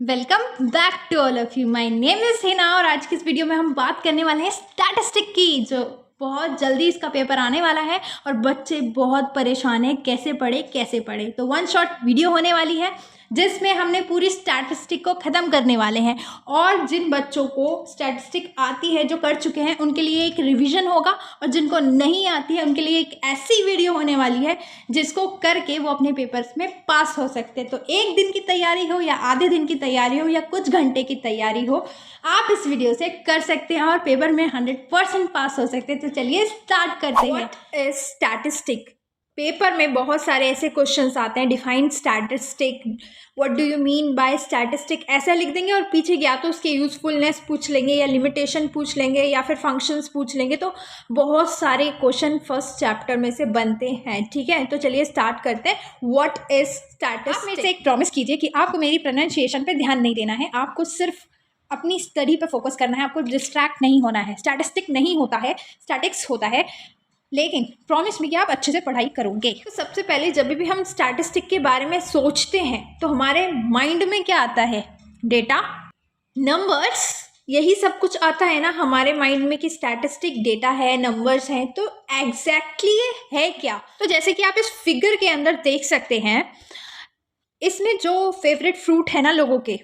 Welcome back to all of you. My name is Hina और आज की इस वीडियो में हम बात करने वाले हैं स्टैटिस्टिक की, जो बहुत जल्दी इसका पेपर आने वाला है और बच्चे बहुत परेशान हैं कैसे पढ़े। तो वन शॉट वीडियो होने वाली है जिसमें हमने पूरी स्टैटिस्टिक को ख़त्म करने वाले हैं। और जिन बच्चों को स्टैटिस्टिक आती है, जो कर चुके हैं, उनके लिए एक रिवीजन होगा, और जिनको नहीं आती है उनके लिए एक ऐसी वीडियो होने वाली है जिसको करके वो अपने पेपर्स में पास हो सकते हैं। तो एक दिन की तैयारी हो या आधे दिन की तैयारी हो या कुछ घंटे की तैयारी हो, आप इस वीडियो से कर सकते हैं और पेपर में 100% पास हो सकते हैं। तो चलिए स्टार्ट करते हैं। What is statistic? पेपर में बहुत सारे ऐसे क्वेश्चंस आते हैं, define statistic, what do you mean by statistic, ऐसा लिख देंगे और पीछे या तो उसके यूजफुलनेस पूछ लेंगे या लिमिटेशन पूछ लेंगे या फिर फंक्शंस पूछ लेंगे। तो बहुत सारे क्वेश्चन फर्स्ट चैप्टर में से बनते हैं। ठीक है, तो चलिए स्टार्ट करते हैं। What is statistic? आप मेरे से एक प्रॉमिस कीजिए कि आपको मेरी प्रोनाउंसिएशन पे ध्यान नहीं देना है, आपको सिर्फ अपनी स्टडी पे फोकस करना है, आपको डिस्ट्रैक्ट नहीं होना है। स्टैटिस्टिक नहीं होता है, स्टैटिक्स होता है, लेकिन प्रॉमिस में कि आप अच्छे से पढ़ाई करोगे। तो सबसे पहले जब भी हम स्टैटिस्टिक के बारे में सोचते हैं तो हमारे माइंड में क्या आता है? डेटा, नंबर्स, यही सब कुछ आता है ना हमारे माइंड में कि स्टैटिस्टिक डेटा है, नंबर्स हैं। तो एग्जैक्टली ये है क्या? तो जैसे कि आप इस फिगर के अंदर देख सकते हैं, इसमें जो फेवरेट फ्रूट है ना लोगों के,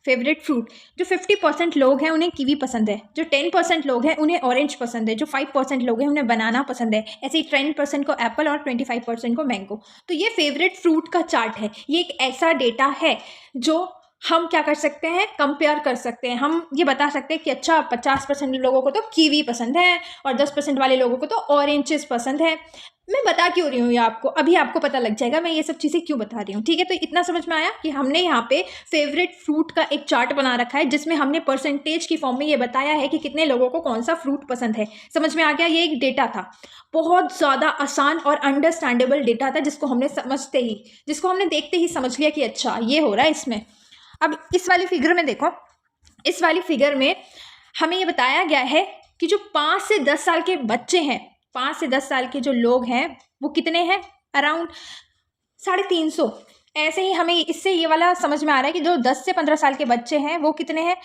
फेवरेट फ्रूट, जो 50% लोग हैं उन्हें कीवी पसंद है, जो 10% लोग हैं उन्हें ऑरेंज पसंद है, जो 5% लोग हैं उन्हें बनाना पसंद है, ऐसे ही 10% को एप्पल और 25% को मैंगो। तो ये फेवरेट फ्रूट का चार्ट है। ये एक ऐसा डेटा है जो हम क्या कर सकते हैं, कंपेयर कर सकते हैं। हम ये बता सकते हैं कि अच्छा 50% लोगों को तो कीवी पसंद है और 10% वाले लोगों को तो ऑरेंजेस पसंद है। मैं बता क्यों रही हूँ ये आपको, अभी आपको पता लग जाएगा मैं ये सब चीज़ें क्यों बता रही हूँ। ठीक है, तो इतना समझ में आया कि हमने यहाँ पे फेवरेट फ्रूट का एक चार्ट बना रखा है जिसमें हमने परसेंटेज की फॉर्म में ये बताया है कि कितने लोगों को कौन सा फ्रूट पसंद है। समझ में आ गया? ये एक डेटा था, बहुत ज़्यादा आसान और अंडरस्टैंडेबल डेटा था, जिसको हमने देखते ही समझ लिया कि अच्छा ये हो रहा है इसमें। अब इस वाली फिगर में देखो, इस वाली फिगर में हमें ये बताया गया है कि जो 5 से 10 साल के बच्चे हैं, 5 से 10 साल के जो लोग हैं वो कितने हैं? अराउंड 350। ऐसे ही हमें इससे ये वाला समझ में आ रहा है कि जो 10 से 15 साल के बच्चे हैं वो कितने हैं?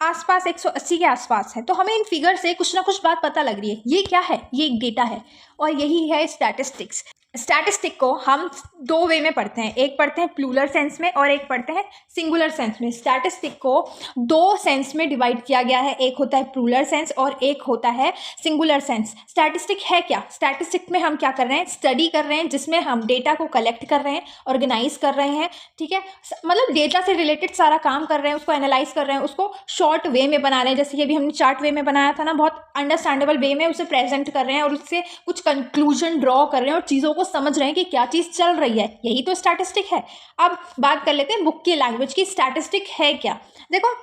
आसपास 180 के आसपास है। तो हमें इन फिगर से कुछ ना कुछ बात पता लग रही है। ये क्या है? ये एक डेटा है और यही है स्टैटिस्टिक्स। स्टैटिस्टिक को हम दो वे में पढ़ते हैं, एक पढ़ते हैं प्लूरल सेंस में और एक पढ़ते हैं सिंगुलर सेंस में। स्टैटिस्टिक को दो सेंस में डिवाइड किया गया है, एक होता है प्लूरल सेंस और एक होता है सिंगुलर सेंस। स्टैटिस्टिक है क्या? स्टैटिस्टिक में हम क्या कर रहे हैं? स्टडी कर रहे हैं, जिसमें हम डेटा को कलेक्ट कर रहे हैं, ऑर्गेनाइज कर रहे हैं। ठीक है, मतलब डेटा से रिलेटेड सारा काम कर रहे हैं, उसको एनालाइज कर रहे हैं, उसको शॉर्ट वे में बना रहे हैं। जैसे कि अभी हमने चार्ट वे में बनाया था ना, बहुत अंडरस्टैंडेबल वे में उसे प्रेजेंट कर रहे हैं और उससे कुछ कंक्लूजन ड्रॉ कर रहे हैं और चीज़ों को समझ रहे हैं कि क्या चीज़ चल रही है। यही तो स्टैटिस्टिक है। अब बात कर लेते हैं बुक की लैंग्वेज की, स्टैटिस्टिक है क्या। देखो,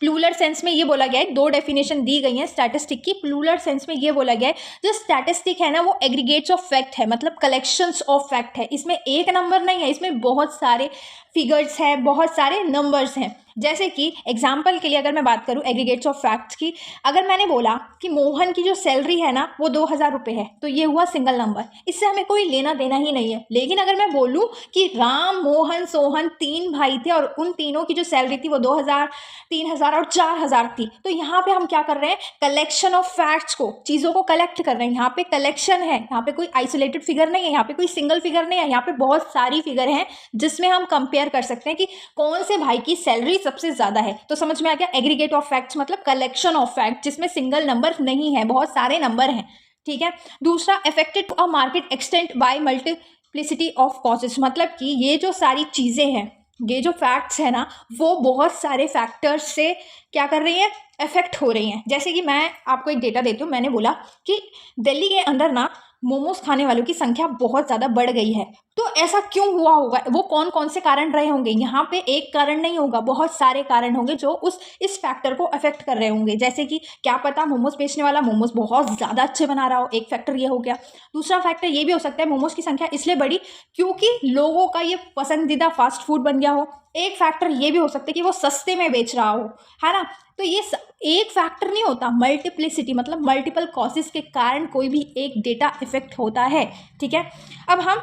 प्लूरल सेंस में ये बोला गया है, दो डेफिनेशन दी गई है स्टैटिस्टिक की। प्लूरल सेंस में ये बोला गया है जो स्टैटिस्टिक है ना वो एग्रीगेट्स ऑफ फैक्ट है, मतलब कलेक्शंस ऑफ फैक्ट है। इसमें एक नंबर नहीं है, इसमें बहुत सारे फिगर्स हैं, बहुत सारे नंबर्स हैं। जैसे कि एग्जाम्पल के लिए अगर मैं बात करूँ एग्रीगेट्स ऑफ फैक्ट्स की, अगर मैंने बोला कि मोहन की जो सैलरी है ना वो 2000 रुपये है, तो ये हुआ सिंगल नंबर, इससे हमें कोई लेना देना ही नहीं है। लेकिन अगर मैं बोलूँ कि राम, मोहन, सोहन 3 भाई थे और उन तीनों की जो सैलरी थी वो 2000, 3000 और 4000 थी, तो यहाँ पे हम क्या कर रहे हैं? कलेक्शन ऑफ फैक्ट्स को, चीज़ों को कलेक्ट कर रहे हैं। यहाँ पे कलेक्शन है, यहाँ पे कोई आइसोलेटेड फिगर नहीं है, यहाँ पे कोई सिंगल फिगर नहीं है, यहाँ पे बहुत सारी फिगर हैं जिसमें हम कंपेयर कर सकते हैं कि कौन से भाई की सैलरी सबसे ज़्यादा है। तो समझ में आ गया? एग्रीगेट ऑफ फैक्ट्स मतलब कलेक्शन ऑफ फैक्ट, जिसमें सिंगल नंबर नहीं है, बहुत सारे नंबर हैं। ठीक है, दूसरा, affected a market extent bye multiplicity of causes, मतलब कि ये जो सारी चीज़ें हैं, ये जो फैक्ट्स है ना वो बहुत सारे फैक्टर्स से क्या कर रही हैं? अफेक्ट हो रही हैं। जैसे कि मैं आपको एक डेटा देती हूँ, मैंने बोला कि दिल्ली के अंदर ना मोमोज खाने वालों की संख्या बहुत ज़्यादा बढ़ गई है। तो ऐसा क्यों हुआ होगा? वो कौन कौन से कारण रहे होंगे? यहाँ पे एक कारण नहीं होगा, बहुत सारे कारण होंगे जो इस फैक्टर को अफेक्ट कर रहे होंगे। जैसे कि क्या पता मोमोज बेचने वाला मोमोज बहुत ज़्यादा अच्छे बना रहा हो, एक फैक्टर ये हो गया। दूसरा फैक्टर ये भी हो सकता है मोमोज की संख्या इसलिए बढ़ी क्योंकि लोगों का ये पसंदीदा फास्ट फूड बन गया हो। एक फैक्टर ये भी हो सकता है कि वो सस्ते में बेच रहा हो, है ना। तो ये एक फैक्टर नहीं होता, मल्टीप्लिसिटी मतलब मल्टीपल कॉजेस के कारण कोई भी एक डेटा इफेक्ट होता है। ठीक है, अब हम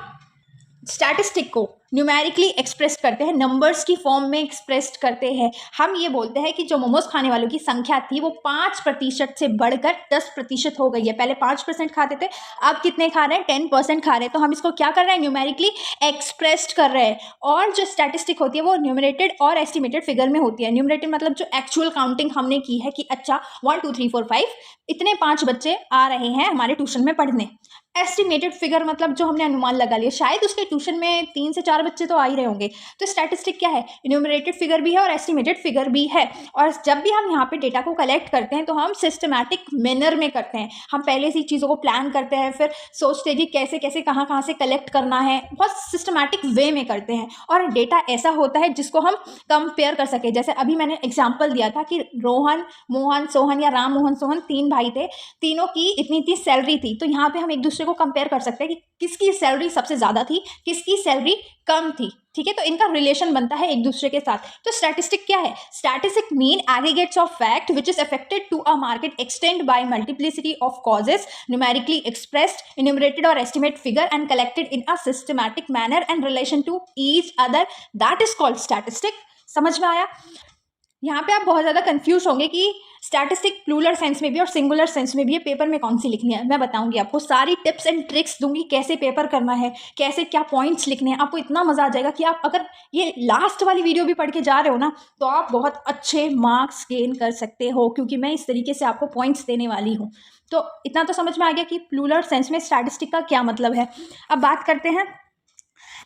स्टैटिस्टिक को न्यूमेरिकली एक्सप्रेस करते हैं, नंबर्स की फॉर्म में एक्सप्रेस करते हैं। हम ये बोलते हैं कि जो मोमोज खाने वालों की संख्या थी वो 5% से बढ़कर 10% हो गई है। पहले 5% खाते थे, अब कितने खा रहे हैं? 10% खा रहे हैं। तो हम इसको क्या कर रहे हैं? न्यूमेरिकली एक्सप्रेस्ड कर रहे हैं। और जो स्टैटिस्टिक होती है वो न्यूमरेटेड और एस्टिमेटेड फिगर में होती है। न्यूमरेटेड मतलब जो एक्चुअल काउंटिंग हमने की है कि अच्छा 1 2 3 4 5 इतने 5 बच्चे आ रहे हैं हमारे ट्यूशन में पढ़ने। एस्टिमेटेड फिगर मतलब जो हमने अनुमान लगा लिया, शायद उसके ट्यूशन में 3 से 4 बच्चे तो आ ही रहे होंगे। तो स्टैटिस्टिक क्या है? न्यूमरेटेड फिगर भी है और एस्टिमेटेड फिगर भी है। और जब भी हम यहाँ पे डेटा को कलेक्ट करते हैं तो हम सिस्टमैटिक मैनर में करते हैं। हम पहले से चीज़ों को प्लान करते हैं, फिर सोचते हैं कि कैसे कैसे कहाँ कहाँ से कलेक्ट करना है, बहुत सिस्टमैटिक वे में करते हैं। और डेटा ऐसा होता है जिसको हम कंपेयर कर सके। जैसे अभी मैंने एग्जाम्पल दिया था कि रोहन, मोहन, सोहन या राम, मोहन, सोहन 3 भाई थे, तीनों की इतनी इतनी सैलरी थी। तो यहाँ पे हम एक दूसरे को कंपेयर कर सकते हैं कि किसकी सैलरी सबसे ज़्यादा थी, किसकी सैलरी कम थी। ठीक है, तो इनका रिलेशन बनता है एक दूसरे के साथ। तो स्टैटिस्टिक क्या है? Statistic mean aggregates of fact which is affected to a marked extent by multiplicity of causes, numerically expressed, enumerated और estimate figure and collected in a systematic manner and relation to each other, that is called statistic. समझ में आया? यहाँ पे आप बहुत ज़्यादा confuse होंगे कि स्टैटिस्टिक प्लूरल सेंस में भी और सिंगुलर सेंस में भी ये पेपर में कौन सी लिखनी है। मैं बताऊंगी आपको, सारी टिप्स एंड ट्रिक्स दूंगी, कैसे पेपर करना है, कैसे क्या पॉइंट्स लिखने हैं। आपको इतना मज़ा आ जाएगा कि आप अगर ये लास्ट वाली वीडियो भी पढ़ के जा रहे हो ना तो आप बहुत अच्छे मार्क्स गेन कर सकते हो, क्योंकि मैं इस तरीके से आपको पॉइंट्स देने वाली हूँ। तो इतना तो समझ में आ गया कि प्लूरल सेंस में स्टैटिस्टिक का क्या मतलब है। अब बात करते हैं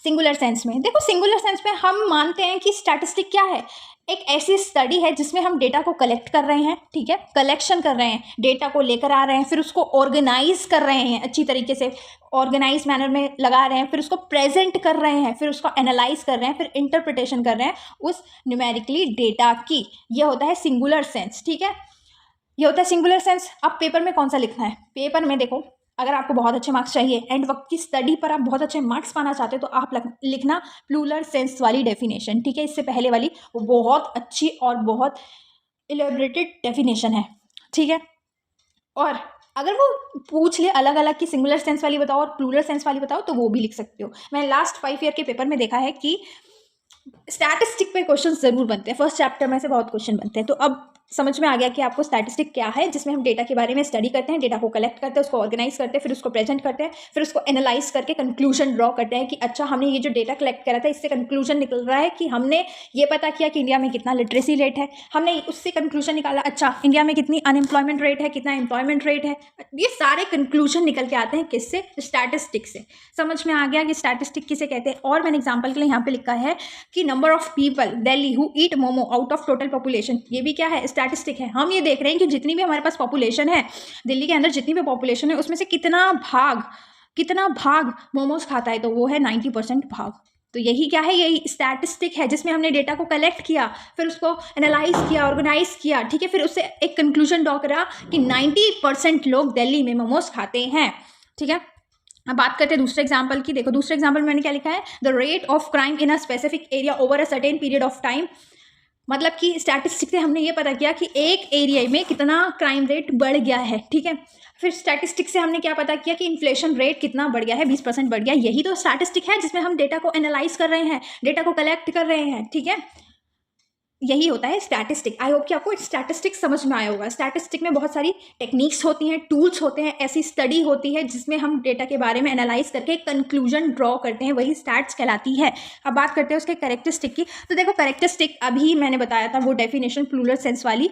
सिंगुलर सेंस में। देखो, सिंगुलर सेंस में हम मानते हैं कि स्टैटिस्टिक क्या है? एक ऐसी स्टडी है जिसमें हम डेटा को कलेक्ट कर रहे हैं। ठीक है, कलेक्शन कर रहे हैं, डेटा को लेकर आ रहे हैं, फिर उसको ऑर्गेनाइज कर रहे हैं, अच्छी तरीके से ऑर्गेनाइज मैनर में लगा रहे हैं, फिर उसको प्रेजेंट कर रहे हैं, फिर उसको एनालाइज कर रहे हैं, फिर इंटरप्रिटेशन कर रहे हैं उस न्यूमेरिकली डेटा की। ये होता है सिंगुलर सेंस। ठीक है, ये होता है सिंगुलर सेंस। अब पेपर में कौन सा लिखना है? पेपर में देखो, अगर आपको बहुत अच्छे मार्क्स चाहिए, एंड वक्त की स्टडी पर आप बहुत अच्छे मार्क्स पाना चाहते हो, तो आप लिखना प्लूरल सेंस वाली डेफिनेशन। ठीक है, इससे पहले वाली वो बहुत अच्छी और बहुत इलेबरेटेड डेफिनेशन है। ठीक है, और अगर वो पूछ ले अलग अलग की सिंगुलर सेंस वाली बताओ और प्लूरल सेंस वाली बताओ तो वो भी लिख सकते हो। मैंने लास्ट 5 ईयर के पेपर में देखा है कि स्टैटिस्टिक पे क्वेश्चन जरूर बनते हैं, फर्स्ट चैप्टर में से बहुत क्वेश्चन बनते हैं। तो अब समझ में आ गया कि आपको स्टैटिस्टिक क्या है, जिसमें हम डेटा के बारे में स्टडी करते हैं, डेटा को कलेक्ट करते हैं, उसको ऑर्गेनाइज करते हैं, फिर उसको प्रेजेंट करते हैं, फिर उसको एनालाइज करके कंक्लूजन ड्रॉ करते हैं कि अच्छा हमने ये जो डेटा कलेक्ट करा था इससे कंक्लूजन निकल रहा है कि हमने ये पता किया कि इंडिया में कितना लिटरेसी रेट है, हमने उससे कंक्लूजन निकाला अच्छा इंडिया में कितनी अनएम्प्लॉयमेंट रेट है, कितना एम्प्लॉयमेंट रेट है। ये सारे कंक्लूजन निकल के आते हैं किससे? स्टैटिस्टिक से। समझ में आ गया कि स्टैटिस्टिक किसे कहते हैं। और मैंने एग्जाम्पल के लिए यहाँ पे लिखा है कि number of people Delhi who eat momo out of total population, ये भी क्या है? स्टैटिस्टिक है। हम ये देख रहे हैं कि जितनी भी हमारे पास पॉपुलेशन है, दिल्ली के अंदर जितनी भी पॉपुलेशन है, उसमें से कितना भाग मोमोज खाता है, तो वो है 90% भाग। तो यही क्या है? यही स्टैटिस्टिक है, जिसमें हमने डेटा को कलेक्ट किया, फिर उसको एनालाइज किया, ऑर्गेनाइज किया। ठीक है, फिर उससे एक कंक्लूजन ड्रॉ करा कि 90% लोग दिल्ली में मोमोज खाते हैं। ठीक है, अब बात करते हैं दूसरे एग्जाम्पल की। देखो, दूसरे एग्जाम्पल में मैंने क्या लिखा है? The rate of crime in a specific area over a certain period of time. मतलब कि स्टैटिस्टिक्स से हमने ये पता किया कि एक एरिया में कितना क्राइम रेट बढ़ गया है। ठीक है, फिर स्टैटिस्टिक्स से हमने क्या पता किया कि इन्फ्लेशन रेट कितना बढ़ गया है, 20% बढ़ गया। यही तो स्टैटिस्टिक है, जिसमें हम डेटा को एनालाइज कर रहे हैं, डेटा को कलेक्ट कर रहे हैं। ठीक है, यही होता है स्टैटिस्टिक। आई होप कि आपको स्टैटिस्टिक समझ में आया होगा। स्टैटिस्टिक में बहुत सारी टेक्निक्स होती हैं, टूल्स होते हैं, ऐसी स्टडी होती है जिसमें हम डेटा के बारे में एनालाइज करके कंक्लूजन ड्रॉ करते हैं, वही स्टैट्स कहलाती है। अब बात करते हैं उसके कैरेक्टरिस्टिक की। तो देखो, कैरेक्टरिस्टिक अभी मैंने बताया था वो डेफिनेशन प्लूरल सेंस वाली।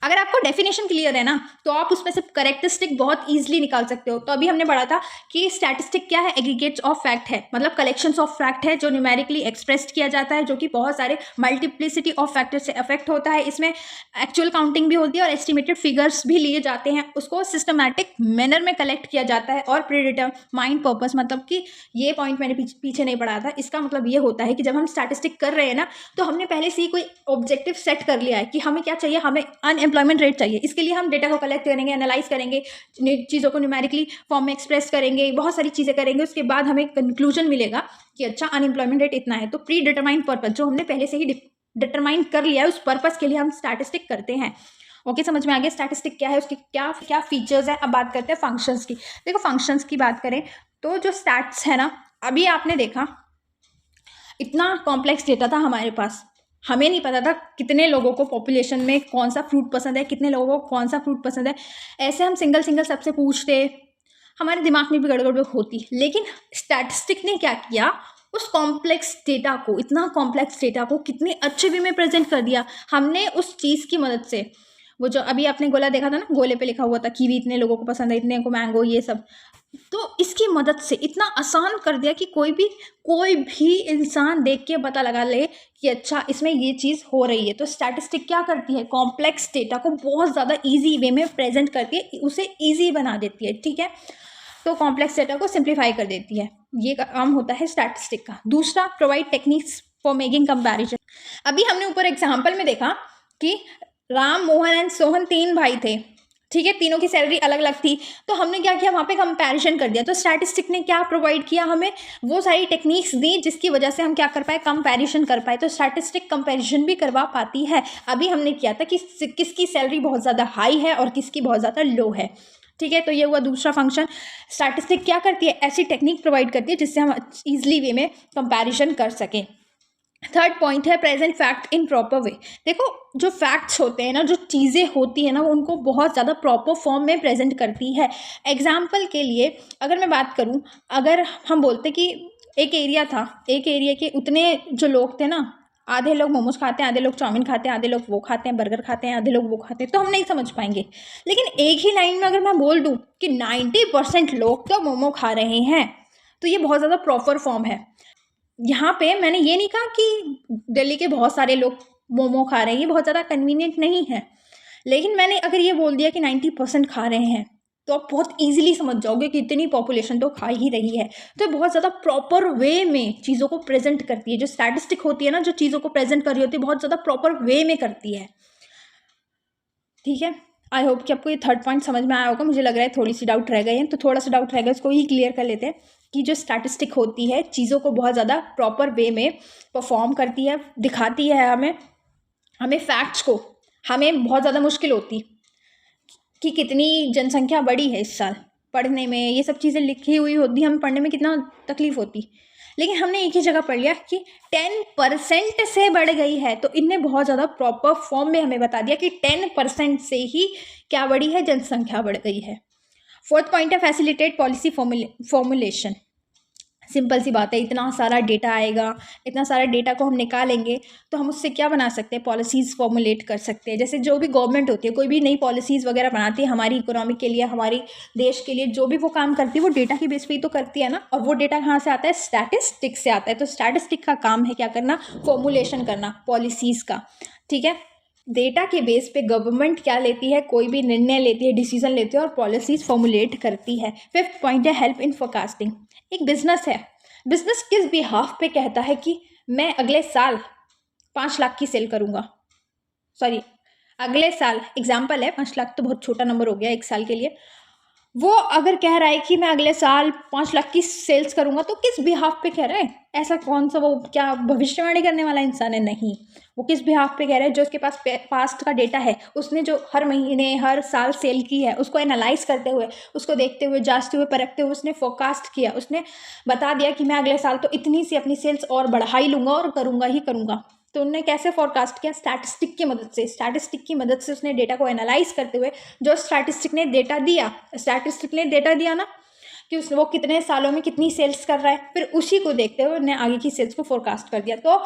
अगर आपको डेफिनेशन क्लियर है ना तो आप उसमें से कैरेक्टरिस्टिक बहुत इजीली निकाल सकते हो। तो अभी हमने पढ़ा था कि स्टैटिस्टिक क्या है? एग्रीगेट्स ऑफ फैक्ट है, मतलब कलेक्शंस ऑफ फैक्ट है जो न्यूमेरिकली एक्सप्रेस्ड किया जाता है, जो कि बहुत सारे मल्टीप्लिसिटी ऑफ फैक्टर से अफेक्ट होता है। इसमें एक्चुअल काउंटिंग भी होती है और एस्टिमेटेड फिगर्स भी लिए जाते हैं, उसको सिस्टमैटिक मैनर में कलेक्ट किया जाता है। और प्रीडिटरमाइंड पर्पस, मतलब कि ये पॉइंट मैंने पीछे नहीं पढ़ा था, इसका मतलब ये होता है कि जब हम स्टैटिस्टिक कर रहे हैं ना तो हमने पहले से ही कोई ऑब्जेक्टिव सेट कर लिया है कि हमें क्या चाहिए, हमें अनएम्प्लॉयमेंट रेट चाहिए। इसके लिए हम डेटा को कलेक्ट करेंगे, एनालाइज करेंगे, चीज़ों को न्यूमेरिकली फॉर्म में एक्सप्रेस करेंगे, बहुत सारी चीज़ें करेंगे। उसके बाद हमें कंक्लूजन मिलेगा कि अच्छा अनएम्प्लॉयमेंट रेट इतना है। तो प्री डिटरमाइंड पर्पस, जो हमने पहले से ही डिटरमाइन कर लिया है, उस पर्पस के लिए हम स्टैटिस्टिक करते हैं। ओके, समझ में आ गया स्टैटिस्टिक क्या है, उसके क्या क्या फीचर्स है। अब बात करते हैं फंक्शंस की। देखो, फंक्शंस की बात करें तो जो स्टैट्स है ना, अभी आपने देखा इतना कॉम्प्लेक्स डेटा था हमारे पास, हमें नहीं पता था कितने लोगों को पॉपुलेशन में कौन सा फ्रूट पसंद है, कितने लोगों को कौन सा फ्रूट पसंद है। ऐसे हम सिंगल सिंगल सबसे पूछते, हमारे दिमाग में भी गड़बड़ होती। लेकिन स्टैटिस्टिक ने क्या किया, उस कॉम्प्लेक्स डेटा को, इतना कॉम्प्लेक्स डेटा को कितने अच्छे वे में प्रेजेंट कर दिया हमने उस चीज़ की मदद से। वो जो अभी आपने गोला देखा था ना, गोले पे लिखा हुआ था कीवी इतने लोगों को पसंद है, इतने को मैंगो, ये सब, तो इसकी मदद से इतना आसान कर दिया कि कोई भी इंसान देख के पता लगा ले कि अच्छा इसमें ये चीज़ हो रही है। तो स्टैटिस्टिक क्या करती है, कॉम्प्लेक्स डेटा को बहुत ज़्यादा इजी वे में प्रेजेंट करके उसे इजी बना देती है, ठीक है। तो कॉम्प्लेक्स डेटा को सिंप्लीफाई कर देती है, ये काम होता है स्टैटिस्टिक का। दूसरा, provide techniques for making comparison. अभी हमने ऊपर एग्जाम्पल में देखा कि राम, मोहन एंड सोहन 3 भाई थे, ठीक है, तीनों की सैलरी अलग अलग थी। तो हमने क्या किया, वहाँ पे कंपैरिजन कर दिया। तो स्टैटिस्टिक ने क्या प्रोवाइड किया, हमें वो सारी टेक्निक्स दी जिसकी वजह से हम क्या कर पाए, कंपैरिजन कर पाए। तो स्टैटिस्टिक कंपैरिजन भी करवा पाती है। अभी हमने किया था कि किसकी सैलरी बहुत ज़्यादा हाई है और किसकी बहुत ज़्यादा लो है, ठीक है। तो ये हुआ दूसरा फंक्शन। स्टैटिस्टिक क्या करती है, ऐसी टेक्निक प्रोवाइड करती है जिससे हम ईजिली वे में कंपैरिजन कर सकें। थर्ड पॉइंट है present fact in proper way. देखो, जो फैक्ट्स होते हैं ना, जो चीज़ें होती हैं ना, वो उनको बहुत ज़्यादा प्रॉपर फॉर्म में प्रेजेंट करती है। एग्जाम्पल के लिए अगर मैं बात करूं, अगर हम बोलते कि एक एरिया था, एक एरिया के उतने जो लोग थे ना, आधे लोग मोमोज खाते हैं, आधे लोग चाउमीन खाते हैं, आधे लोग वो खाते हैं, बर्गर खाते हैं, आधे लोग वो खाते हैं, तो हम नहीं समझ पाएंगे। लेकिन एक ही लाइन में अगर मैं बोल दूं कि 90% लोग तो मोमो खा रहे हैं, तो ये बहुत ज़्यादा प्रॉपर फॉर्म है। यहाँ पे मैंने ये नहीं कहा कि दिल्ली के बहुत सारे लोग मोमो खा रहे हैं, ये बहुत ज़्यादा कन्वीनियंट नहीं है। लेकिन मैंने अगर ये बोल दिया कि 90% खा रहे हैं, तो आप बहुत इजीली समझ जाओगे कि इतनी पॉपुलेशन तो खा ही रही है। तो बहुत ज़्यादा प्रॉपर वे में चीज़ों को प्रेजेंट करती है। जो स्टैटिस्टिक होती है ना, जो चीज़ों को प्रेजेंट कर रही होती है, बहुत ज़्यादा प्रॉपर वे में करती है, ठीक है। आई होप कि आपको ये थर्ड पॉइंट समझ में आया होगा। मुझे लग रहा है थोड़ी सी डाउट रह गई है, तो थोड़ा सा डाउट रह गया, उसको ही क्लियर कर लेते हैं कि जो स्टैटिस्टिक होती है चीज़ों को बहुत ज़्यादा प्रॉपर वे में परफॉर्म करती है, दिखाती है हमें फैक्ट्स को। हमें बहुत ज़्यादा मुश्किल होती कि कितनी जनसंख्या बढ़ी है इस साल, पढ़ने में ये सब चीज़ें लिखी हुई होती, हमें पढ़ने में कितना तकलीफ होती, लेकिन हमने एक ही जगह पढ़ लिया कि 10% से बढ़ गई है। तो इनने बहुत ज़्यादा प्रॉपर फॉर्म में हमें बता दिया कि 10% से ही क्या बढ़ी है, जनसंख्या बढ़ गई है। फोर्थ पॉइंट है फैसिलिटेट पॉलिसी फॉर्मुलेशन। सिंपल सी बात है, इतना सारा डेटा आएगा, इतना सारा डेटा को हम निकालेंगे तो हम उससे क्या बना सकते हैं, पॉलिसीज़ फॉर्मुलेट कर सकते हैं। जैसे जो भी गवर्नमेंट होती है, कोई भी नई पॉलिसीज़ वगैरह बनाती है हमारी इकोनॉमी के लिए, हमारी देश के लिए, जो भी वो काम करती है वो डेटा की बेस पे ही तो करती है ना। और वो डेटा कहाँ से आता है, स्टैटिस्टिक से आता है। तो स्टैटिस्टिक का काम है क्या करना, फॉर्मुलेशन करना पॉलिसीज़ का, ठीक है। डेटा के बेस पे गवर्नमेंट क्या लेती है, कोई भी निर्णय लेती है, डिसीजन लेती है और पॉलिसीज फॉर्मुलेट करती है। फिफ्थ पॉइंट है हेल्प इन फोरकास्टिंग। एक बिजनेस है, बिजनेस किस बिहाफ पे कहता है कि मैं अगले साल 5 लाख की सेल करूँगा, सॉरी अगले साल, एग्जाम्पल है, 5 लाख तो बहुत छोटा नंबर हो गया एक साल के लिए। वो अगर कह रहा है कि मैं अगले साल 5 लाख की सेल्स करूंगा, तो किस बिहाफ पे कह रहा है, ऐसा कौन सा, वो क्या भविष्यवाणी करने वाला इंसान है, नहीं। वो किस बिहाफ पे कह रहा है, जो उसके पास पास्ट का डेटा है, उसने जो हर महीने हर साल सेल की है, उसको एनालाइज करते हुए, उसको देखते हुए, जांचते हुए, परखते हुए उसने फोरकास्ट किया, उसने बता दिया कि मैं अगले साल तो इतनी सी अपनी सेल्स और बढ़ा ही लूँगा और करूँगा ही करूँगा। तो उन्होंने कैसे फोरकास्ट किया, स्टैटिस्टिक की मदद से। स्टैटिस्टिक की मदद से उसने डेटा को एनालाइज करते हुए, जो स्टैटिस्टिक ने डेटा दिया ना कि उसने वो कितने सालों में कितनी सेल्स कर रहा है, फिर उसी को देखते हुए उन्हें आगे की सेल्स को फोरकास्ट कर दिया। तो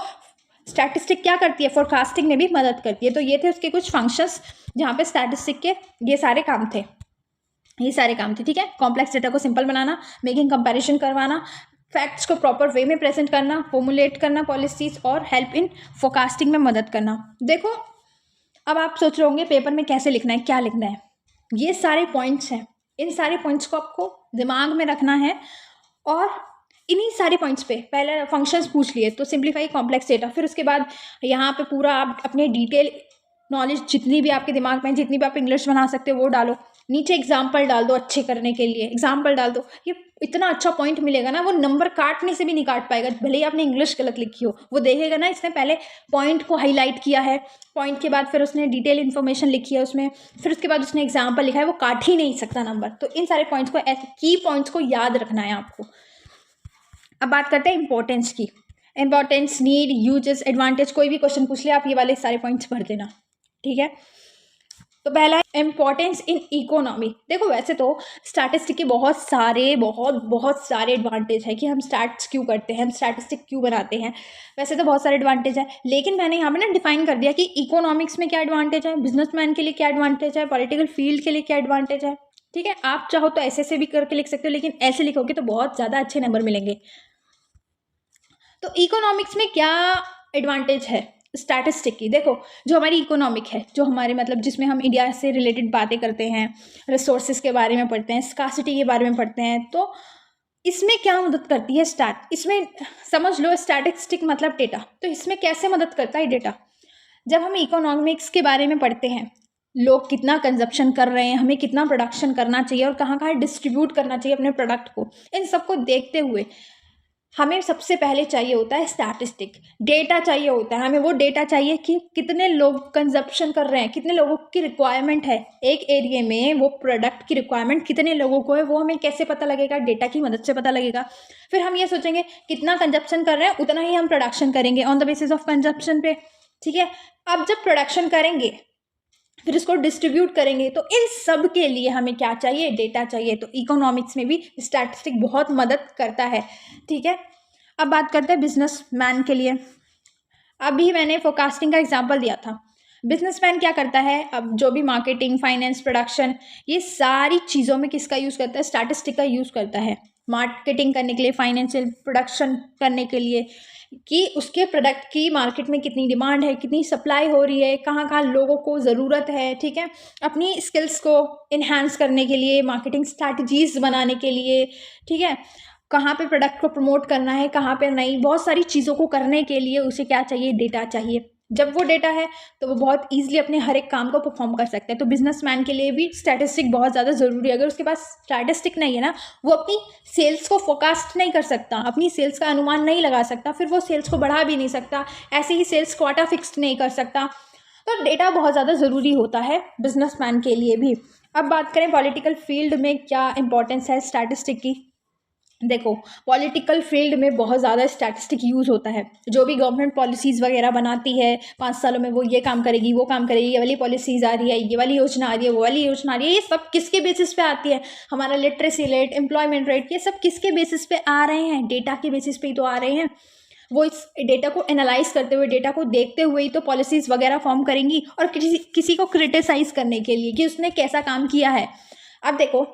स्टैटिस्टिक क्या करती है, फोरकास्टिंग में भी मदद करती है। तो ये थे उसके कुछ फंक्शंस जहाँ पे स्टैटिस्टिक के ये सारे काम थे, ठीक है। कॉम्प्लेक्स डेटा को सिंपल बनाना, मेकिंग कंपैरिजन करवाना, फैक्ट्स को प्रॉपर वे में प्रेजेंट करना, फॉर्मुलेट करना पॉलिसीज, और हेल्प इन फोरकास्टिंग में मदद करना। देखो, अब आप सोच रहे होंगे पेपर में कैसे लिखना है, क्या लिखना है। ये सारे पॉइंट्स हैं, इन सारे पॉइंट्स को आपको दिमाग में रखना है, और इन्हीं सारे पॉइंट्स पे पहले फंक्शंस पूछ लिए, तो सिंप्लीफाई कॉम्प्लेक्स डेटा, फिर उसके बाद यहाँ पे पूरा आप अपने डिटेल नॉलेज जितनी भी आपके दिमाग में, जितनी भी आप इंग्लिश बना सकते हो वो डालो, नीचे एग्जाम्पल डाल दो, अच्छे करने के लिए एग्जाम्पल डाल दो। ये इतना अच्छा पॉइंट मिलेगा ना, वो नंबर काटने से भी नहीं काट पाएगा, भले ही आपने इंग्लिश गलत लिखी हो, वो देखेगा ना इसने पहले पॉइंट को हाईलाइट किया है, पॉइंट के बाद फिर उसने डिटेल इन्फॉर्मेशन लिखी है उसमें, फिर उसके बाद उसने एग्जाम्पल लिखा है, वो काट ही नहीं सकता नंबर। तो इन सारे पॉइंट्स को, की पॉइंट्स को याद रखना है आपको। अब बात करते हैं इंपॉर्टेंस की। इंपॉर्टेंस, नीड, यूजेस, एडवांटेज, कोई भी क्वेश्चन पूछ ले आप ये वाले सारे पॉइंट्स भर देना, ठीक है। तो पहला है इम्पॉर्टेंस इन इकोनॉमी। देखो वैसे तो स्टैटिस्टिक के बहुत सारे एडवांटेज है कि हम स्टैट्स क्यों करते हैं, हम स्टैटिस्टिक क्यों बनाते हैं, वैसे तो बहुत सारे एडवांटेज है, लेकिन मैंने यहाँ पे ना डिफाइन कर दिया कि इकोनॉमिक्स में क्या एडवांटेज है, बिजनेसमैन के लिए क्या एडवांटेज है, पॉलिटिकल फील्ड के लिए क्या एडवांटेज है, ठीक है। आप चाहो तो ऐसे भी करके लिख सकते हो, लेकिन ऐसे लिखोगे तो बहुत ज़्यादा अच्छे नंबर मिलेंगे। तो इकोनॉमिक्स में क्या एडवांटेज है स्टैटिस्टिक की, देखो जो हमारी इकोनॉमिक है, जो हमारे मतलब जिसमें हम इंडिया से रिलेटेड बातें करते हैं, रिसोर्सेज के बारे में पढ़ते हैं, स्कार्सिटी के बारे में पढ़ते हैं, तो इसमें क्या मदद करती है इसमें समझ लो स्टैटिस्टिक मतलब डेटा। तो इसमें कैसे मदद करता है डेटा, जब हम इकोनॉमिक्स के बारे में पढ़ते हैं, लोग कितना कंजप्शन कर रहे हैं, हमें कितना प्रोडक्शन करना चाहिए और कहाँ कहाँ डिस्ट्रीब्यूट करना चाहिए अपने प्रोडक्ट को, इन सबको देखते हुए हमें सबसे पहले चाहिए होता है स्टैटिस्टिक, डेटा चाहिए होता है हमें। वो डेटा चाहिए कि कितने लोग कंजप्शन कर रहे हैं, कितने लोगों की रिक्वायरमेंट है एक एरिया में, वो प्रोडक्ट की रिक्वायरमेंट कितने लोगों को है, वो हमें कैसे पता लगेगा, डेटा की मदद से पता लगेगा। फिर हम ये सोचेंगे कितना कंजप्शन कर रहे हैं उतना ही हम प्रोडक्शन करेंगे on the basis of consumption पे, ठीक है। अब जब प्रोडक्शन करेंगे फिर इसको डिस्ट्रीब्यूट करेंगे, तो इन सब के लिए हमें क्या चाहिए, डेटा चाहिए। तो इकोनॉमिक्स में भी स्टैटिस्टिक बहुत मदद करता है, ठीक है। अब बात करते हैं बिजनेसमैन के लिए। अभी मैंने फोरकास्टिंग का एग्जांपल दिया था। बिजनेसमैन क्या करता है, अब जो भी मार्केटिंग, फाइनेंस, प्रोडक्शन, ये सारी चीज़ों में किसका यूज़ करता है, स्टैटिस्टिक का यूज़ करता है। मार्केटिंग करने के लिए, फाइनेंशियल प्रोडक्शन करने के लिए, कि उसके प्रोडक्ट की मार्केट में कितनी डिमांड है, कितनी सप्लाई हो रही है, कहाँ कहाँ लोगों को ज़रूरत है, ठीक है। अपनी स्किल्स को इन्हांस करने के लिए, मार्केटिंग स्ट्रैटेजीज बनाने के लिए, ठीक है। कहाँ पे प्रोडक्ट को प्रमोट करना है, कहाँ पे नहीं, बहुत सारी चीज़ों को करने के लिए उसे क्या चाहिए, डेटा चाहिए। जब वो डेटा है तो वो बहुत ईजिली अपने हर एक काम को परफॉर्म कर सकते हैं। तो बिजनेसमैन के लिए भी स्टैटिस्टिक बहुत ज़्यादा ज़रूरी है। अगर उसके पास स्टैटिस्टिक नहीं है ना, वो अपनी सेल्स को फोरकास्ट नहीं कर सकता, अपनी सेल्स का अनुमान नहीं लगा सकता, फिर वो सेल्स को बढ़ा भी नहीं सकता, ऐसे ही सेल्स क्वार्टर फिक्स नहीं कर सकता। तो डेटा बहुत ज़्यादा ज़रूरी होता है बिजनेसमैन के लिए भी। अब बात करें पॉलिटिकल फील्ड में क्या इंपॉर्टेंस है स्टैटिस्टिक की। देखो पॉलिटिकल फील्ड में बहुत ज़्यादा स्टैटिस्टिक यूज़ होता है। जो भी गवर्नमेंट पॉलिसीज़ वगैरह बनाती है, 5 सालों में वो ये काम करेगी, वो काम करेगी, ये वाली पॉलिसीज़ आ रही है, ये वाली योजना आ रही है, वो वाली योजना आ रही है, ये सब किसके बेसिस पे आती है, हमारा लिटरेसी रेट, एम्प्लॉयमेंट रेट, ये सब किसके बेसिस पे आ रहे हैं, डेटा के बेसिस पे ही तो आ रहे हैं। वो इस डेटा को एनालाइज करते हुए, डेटा को देखते हुए ही तो पॉलिसीज़ वगैरह फॉर्म करेंगी, और किसी को क्रिटिसाइज़ करने के लिए कि उसने कैसा काम किया है। अब देखो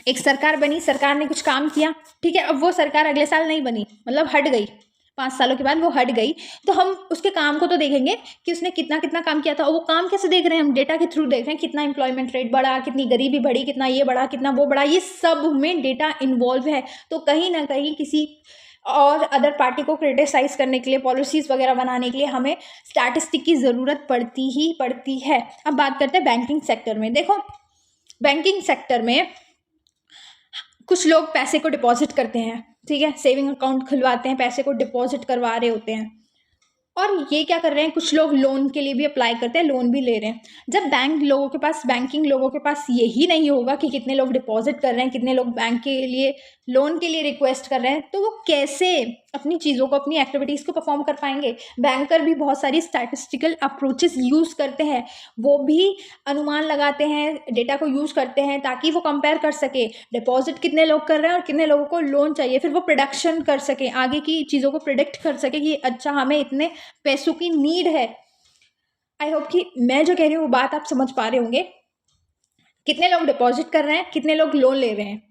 एक सरकार बनी, सरकार ने कुछ काम किया, ठीक है। अब वो सरकार अगले साल नहीं बनी, मतलब हट गई, 5 सालों के बाद वो हट गई, तो हम उसके काम को तो देखेंगे कि उसने कितना कितना काम किया था। और वो काम कैसे देख रहे हैं, हम डेटा के थ्रू देख रहे हैं, कितना एम्प्लॉयमेंट रेट बढ़ा, कितनी गरीबी बढ़ी, कितना ये बढ़ा, कितना वो बढ़ा, ये सब में डेटा इन्वॉल्व है। तो कहीं ना कहीं किसी और अदर पार्टी को क्रिटिसाइज करने के लिए, पॉलिसीज़ वगैरह बनाने के लिए हमें स्टैटिस्टिक की ज़रूरत पड़ती ही पड़ती है। अब बात करते हैं बैंकिंग सेक्टर में। देखो बैंकिंग सेक्टर में कुछ लोग पैसे को डिपॉजिट करते हैं, ठीक है, सेविंग अकाउंट खुलवाते हैं, पैसे को डिपॉजिट करवा रहे होते हैं। और ये क्या कर रहे हैं, कुछ लोग लोन के लिए भी अप्लाई करते हैं, लोन भी ले रहे हैं। जब बैंकिंग लोगों के पास यही नहीं होगा कि कितने लोग डिपॉजिट कर रहे हैं, कितने लोग बैंक के लिए, लोन के लिए रिक्वेस्ट कर रहे हैं, तो वो कैसे अपनी चीज़ों को, अपनी एक्टिविटीज़ को परफॉर्म कर पाएंगे। बैंकर भी बहुत सारी स्टैटिस्टिकल अप्रोचेस यूज़ करते हैं, वो भी अनुमान लगाते हैं, डेटा को यूज़ करते हैं ताकि वो कंपेयर कर सके डिपॉजिट कितने लोग कर रहे हैं और कितने लोगों को लोन चाहिए। फिर वो प्रोडक्शन कर सके, आगे की चीज़ों को प्रिडिक्ट कर सके कि अच्छा हमें इतने पैसों की नीड है। आई होप कि मैं जो कह रही हूँ वो बात आप समझ पा रहे होंगे। कितने लोग डिपॉजिट कर रहे हैं, कितने लोग लोन ले रहे हैं,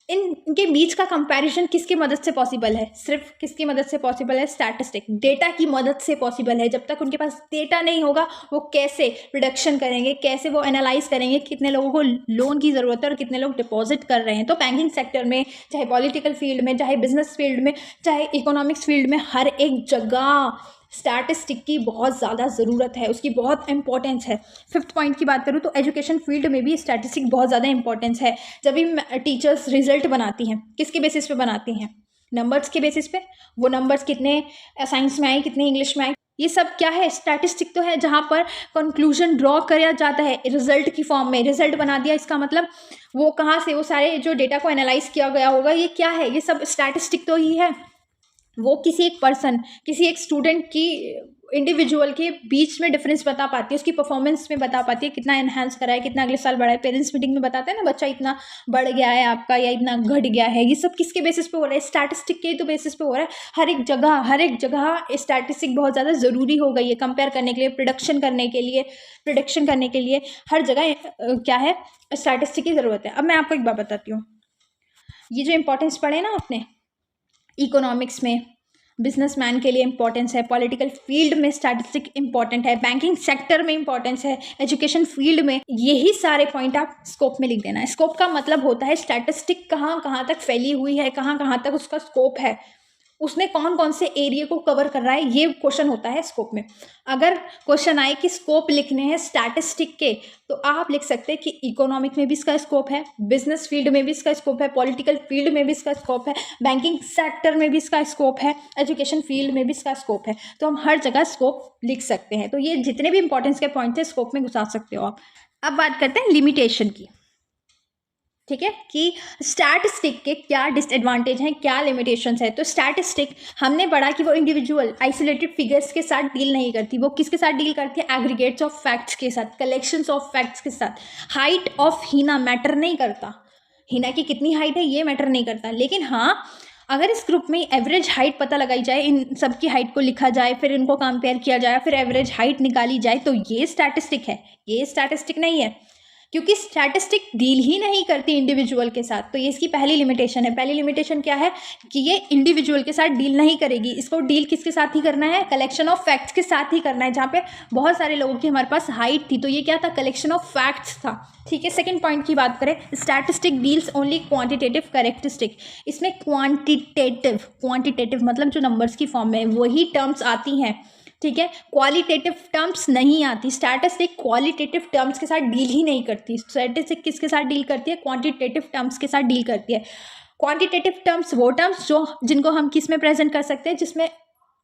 इनके बीच का कंपैरिजन किसकी मदद से पॉसिबल है, सिर्फ किसकी मदद से पॉसिबल है, स्टैटिस्टिक, डेटा की मदद से पॉसिबल है। जब तक उनके पास डेटा नहीं होगा वो कैसे प्रोडक्शन करेंगे, कैसे वो एनालाइज करेंगे कितने लोगों को लोन की ज़रूरत है और कितने लोग डिपॉजिट कर रहे हैं। तो बैंकिंग सेक्टर में, चाहे पॉलिटिकल फील्ड में, चाहे बिजनेस फील्ड में, चाहे इकोनॉमिक्स फील्ड में, हर एक जगह स्टैटिस्टिक की बहुत ज़्यादा ज़रूरत है, उसकी बहुत इंपॉर्टेंस है। 5th पॉइंट की बात करूँ तो एजुकेशन फील्ड में भी स्टैटिस्टिक बहुत ज़्यादा इंपॉर्टेंस है। जब भी टीचर्स रिजल्ट बनाती हैं, किसके बेसिस पे बनाती हैं, नंबर्स के बेसिस पे। वो नंबर्स कितने साइंस में आए, कितने इंग्लिश में आए, ये सब क्या है, स्टैटिस्टिक तो है, जहाँ पर कंक्लूजन ड्रॉ किया जाता है रिजल्ट की फॉर्म में। रिजल्ट बना दिया, इसका मतलब वो कहाँ से, वो सारे जो डेटा को एनालाइज किया गया होगा, ये क्या है, ये सब स्टैटिस्टिक तो ही है। वो किसी एक पर्सन, किसी एक स्टूडेंट की, इंडिविजुअल के बीच में डिफरेंस बता पाती है, उसकी परफॉर्मेंस में बता पाती है कितना एनहांस करा है, कितना अगले साल बढ़ा है। पेरेंट्स मीटिंग में बताते हैं ना, बच्चा इतना बढ़ गया है आपका या इतना घट गया है। ये सब किसके बेसिस पे हो रहा है? स्टैटिस्टिक के तो बेसिस पे हो रहा है। हर एक जगह स्टैटिस्टिक बहुत ज़्यादा ज़रूरी हो गई है कंपेयर करने के लिए, प्रोडक्शन करने के लिए हर जगह क्या है, स्टैटिस्टिक की ज़रूरत है। अब मैं आपको एक बात बताती हूँ, ये जो इंपॉर्टेंस पढ़े ना आपने, इकोनॉमिक्स में बिजनेसमैन के लिए इंपॉर्टेंस है, पॉलिटिकल फील्ड में स्टैटिस्टिक इंपॉर्टेंट है, बैंकिंग सेक्टर में इंपॉर्टेंस है, एजुकेशन फील्ड में, यही सारे पॉइंट आप स्कोप में लिख देना है। स्कोप का मतलब होता है स्टैटिस्टिक कहाँ कहाँ तक फैली हुई है, कहाँ कहाँ तक उसका स्कोप है, उसने कौन कौन से एरिया को कवर कर रहा है, ये क्वेश्चन होता है स्कोप में। अगर क्वेश्चन आए कि स्कोप लिखने हैं स्टैटिस्टिक के, तो आप लिख सकते हैं कि इकोनॉमिक में भी इसका स्कोप है, बिजनेस फील्ड में भी इसका स्कोप है, पॉलिटिकल फील्ड में भी इसका स्कोप है, बैंकिंग सेक्टर में भी इसका स्कोप है, एजुकेशन फील्ड में भी इसका स्कोप है। तो हम हर जगह स्कोप लिख सकते हैं। तो ये जितने भी इंपॉर्टेंस के पॉइंट है स्कोप में घुसा सकते हो आप। अब बात करते हैं लिमिटेशन की, ठीक है, कि स्टैटिस्टिक के क्या डिसएडवांटेज हैं, क्या लिमिटेशंस है। तो स्टैटिस्टिक हमने पढ़ा कि वो इंडिविजुअल आइसोलेटेड फिगर्स के साथ डील नहीं करती, वो किसके साथ डील करती है? एग्रीगेट्स ऑफ फैक्ट्स के साथ, कलेक्शंस ऑफ फैक्ट्स के साथ। हाइट ऑफ हीना मैटर नहीं करता, हीना की कितनी हाइट है ये मैटर नहीं करता। लेकिन हाँ, अगर इस ग्रुप में एवरेज हाइट पता लगाई जाए, इन सबकी हाइट को लिखा जाए, फिर इनको कंपेयर किया जाए, फिर एवरेज हाइट निकाली जाए, तो ये स्टैटिस्टिक है। ये स्टैटिस्टिक नहीं है, क्योंकि स्टैटिस्टिक डील ही नहीं करती इंडिविजुअल के साथ। तो ये इसकी पहली लिमिटेशन है। पहली लिमिटेशन क्या है? कि ये इंडिविजुअल के साथ डील नहीं करेगी। इसको डील किसके साथ ही करना है? कलेक्शन ऑफ फैक्ट्स के साथ ही करना है। जहाँ पे बहुत सारे लोगों की हमारे पास हाइट थी, तो ये क्या था? कलेक्शन ऑफ फैक्ट्स था। ठीक है, सेकंड पॉइंट की बात करें, statistic deals only quantitative characteristic. इसमें क्वांटिटेटिव मतलब जो नंबर्स की फॉर्म में वही टर्म्स आती हैं, ठीक है, क्वालिटेटिव टर्म्स नहीं आती। स्टैटिस्टिक क्वालिटेटिव टर्म्स के साथ डील ही नहीं करती। स्टैटिस्टिक किसके साथ डील करती है? क्वांटिटेटिव टर्म्स के साथ डील करती है। क्वांटिटेटिव टर्म्स वो टर्म्स जिनको हम किस में प्रेजेंट कर सकते हैं? जिसमें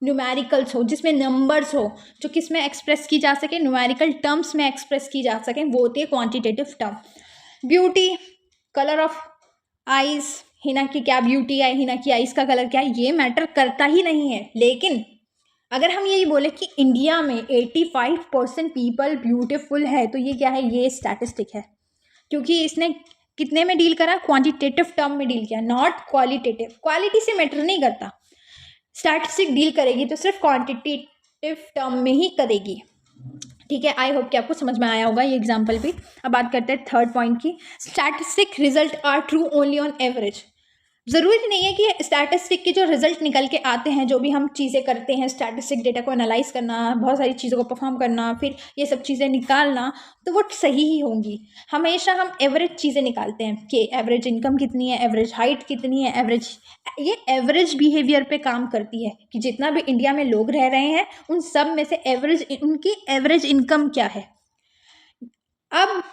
न्यूमेरिकल्स हो, जिसमें नंबर्स हो, जो किस में एक्सप्रेस की जा सके? न्यूमेरिकल टर्म्स में एक्सप्रेस की जा सके, वो होती है quantitative term. Beauty, colour of eyes, Hina की क्या ब्यूटी है, हिना की आइज का कलर क्या है, ये मैटर करता ही नहीं है। लेकिन अगर हम यही बोले कि इंडिया में 85% पीपल ब्यूटीफुल है, तो ये क्या है? ये स्टैटिस्टिक है, क्योंकि इसने कितने में डील करा? क्वांटिटेटिव टर्म में डील किया, नॉट क्वालिटेटिव। क्वालिटी से मैटर नहीं करता। स्टैटिस्टिक डील करेगी तो सिर्फ क्वांटिटेटिव टर्म में ही करेगी। ठीक है, आई होप कि आपको समझ में आया होगा ये एग्जाम्पल भी। अब बात करते हैं थर्ड पॉइंट की, statistic result are true only on average. ज़रूरी नहीं है कि स्टैटिस्टिक के जो रिजल्ट निकल के आते हैं, जो भी हम चीज़ें करते हैं, स्टैटिस्टिक डेटा को एनालाइज करना, बहुत सारी चीज़ों को परफॉर्म करना, फिर ये सब चीज़ें निकालना, तो वो सही ही होंगी। हमेशा हम एवरेज चीज़ें निकालते हैं कि एवरेज इनकम कितनी है, एवरेज हाइट कितनी है, ये एवरेज बिहेवियर पे काम करती है कि जितना भी इंडिया में लोग रह रहे हैं उन सब में से उनकी एवरेज इनकम क्या है। अब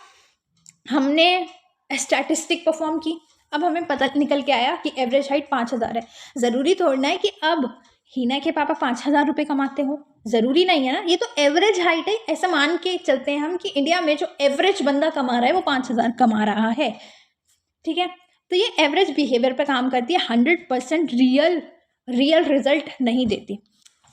हमने स्टैटिस्टिक परफॉर्म की, अब हमें पता निकल के आया कि एवरेज हाइट 5,000 है। ज़रूरी थोड़ा है कि अब हिना के पापा 5,000 रुपये कमाते हो, ज़रूरी नहीं है ना। ये तो एवरेज हाइट है, ऐसा मान के चलते हैं हम कि इंडिया में जो एवरेज बंदा कमा रहा है वो 5,000 कमा रहा है। ठीक है, तो ये एवरेज बिहेवियर पे काम करती है, 100% रियल रिजल्ट नहीं देती।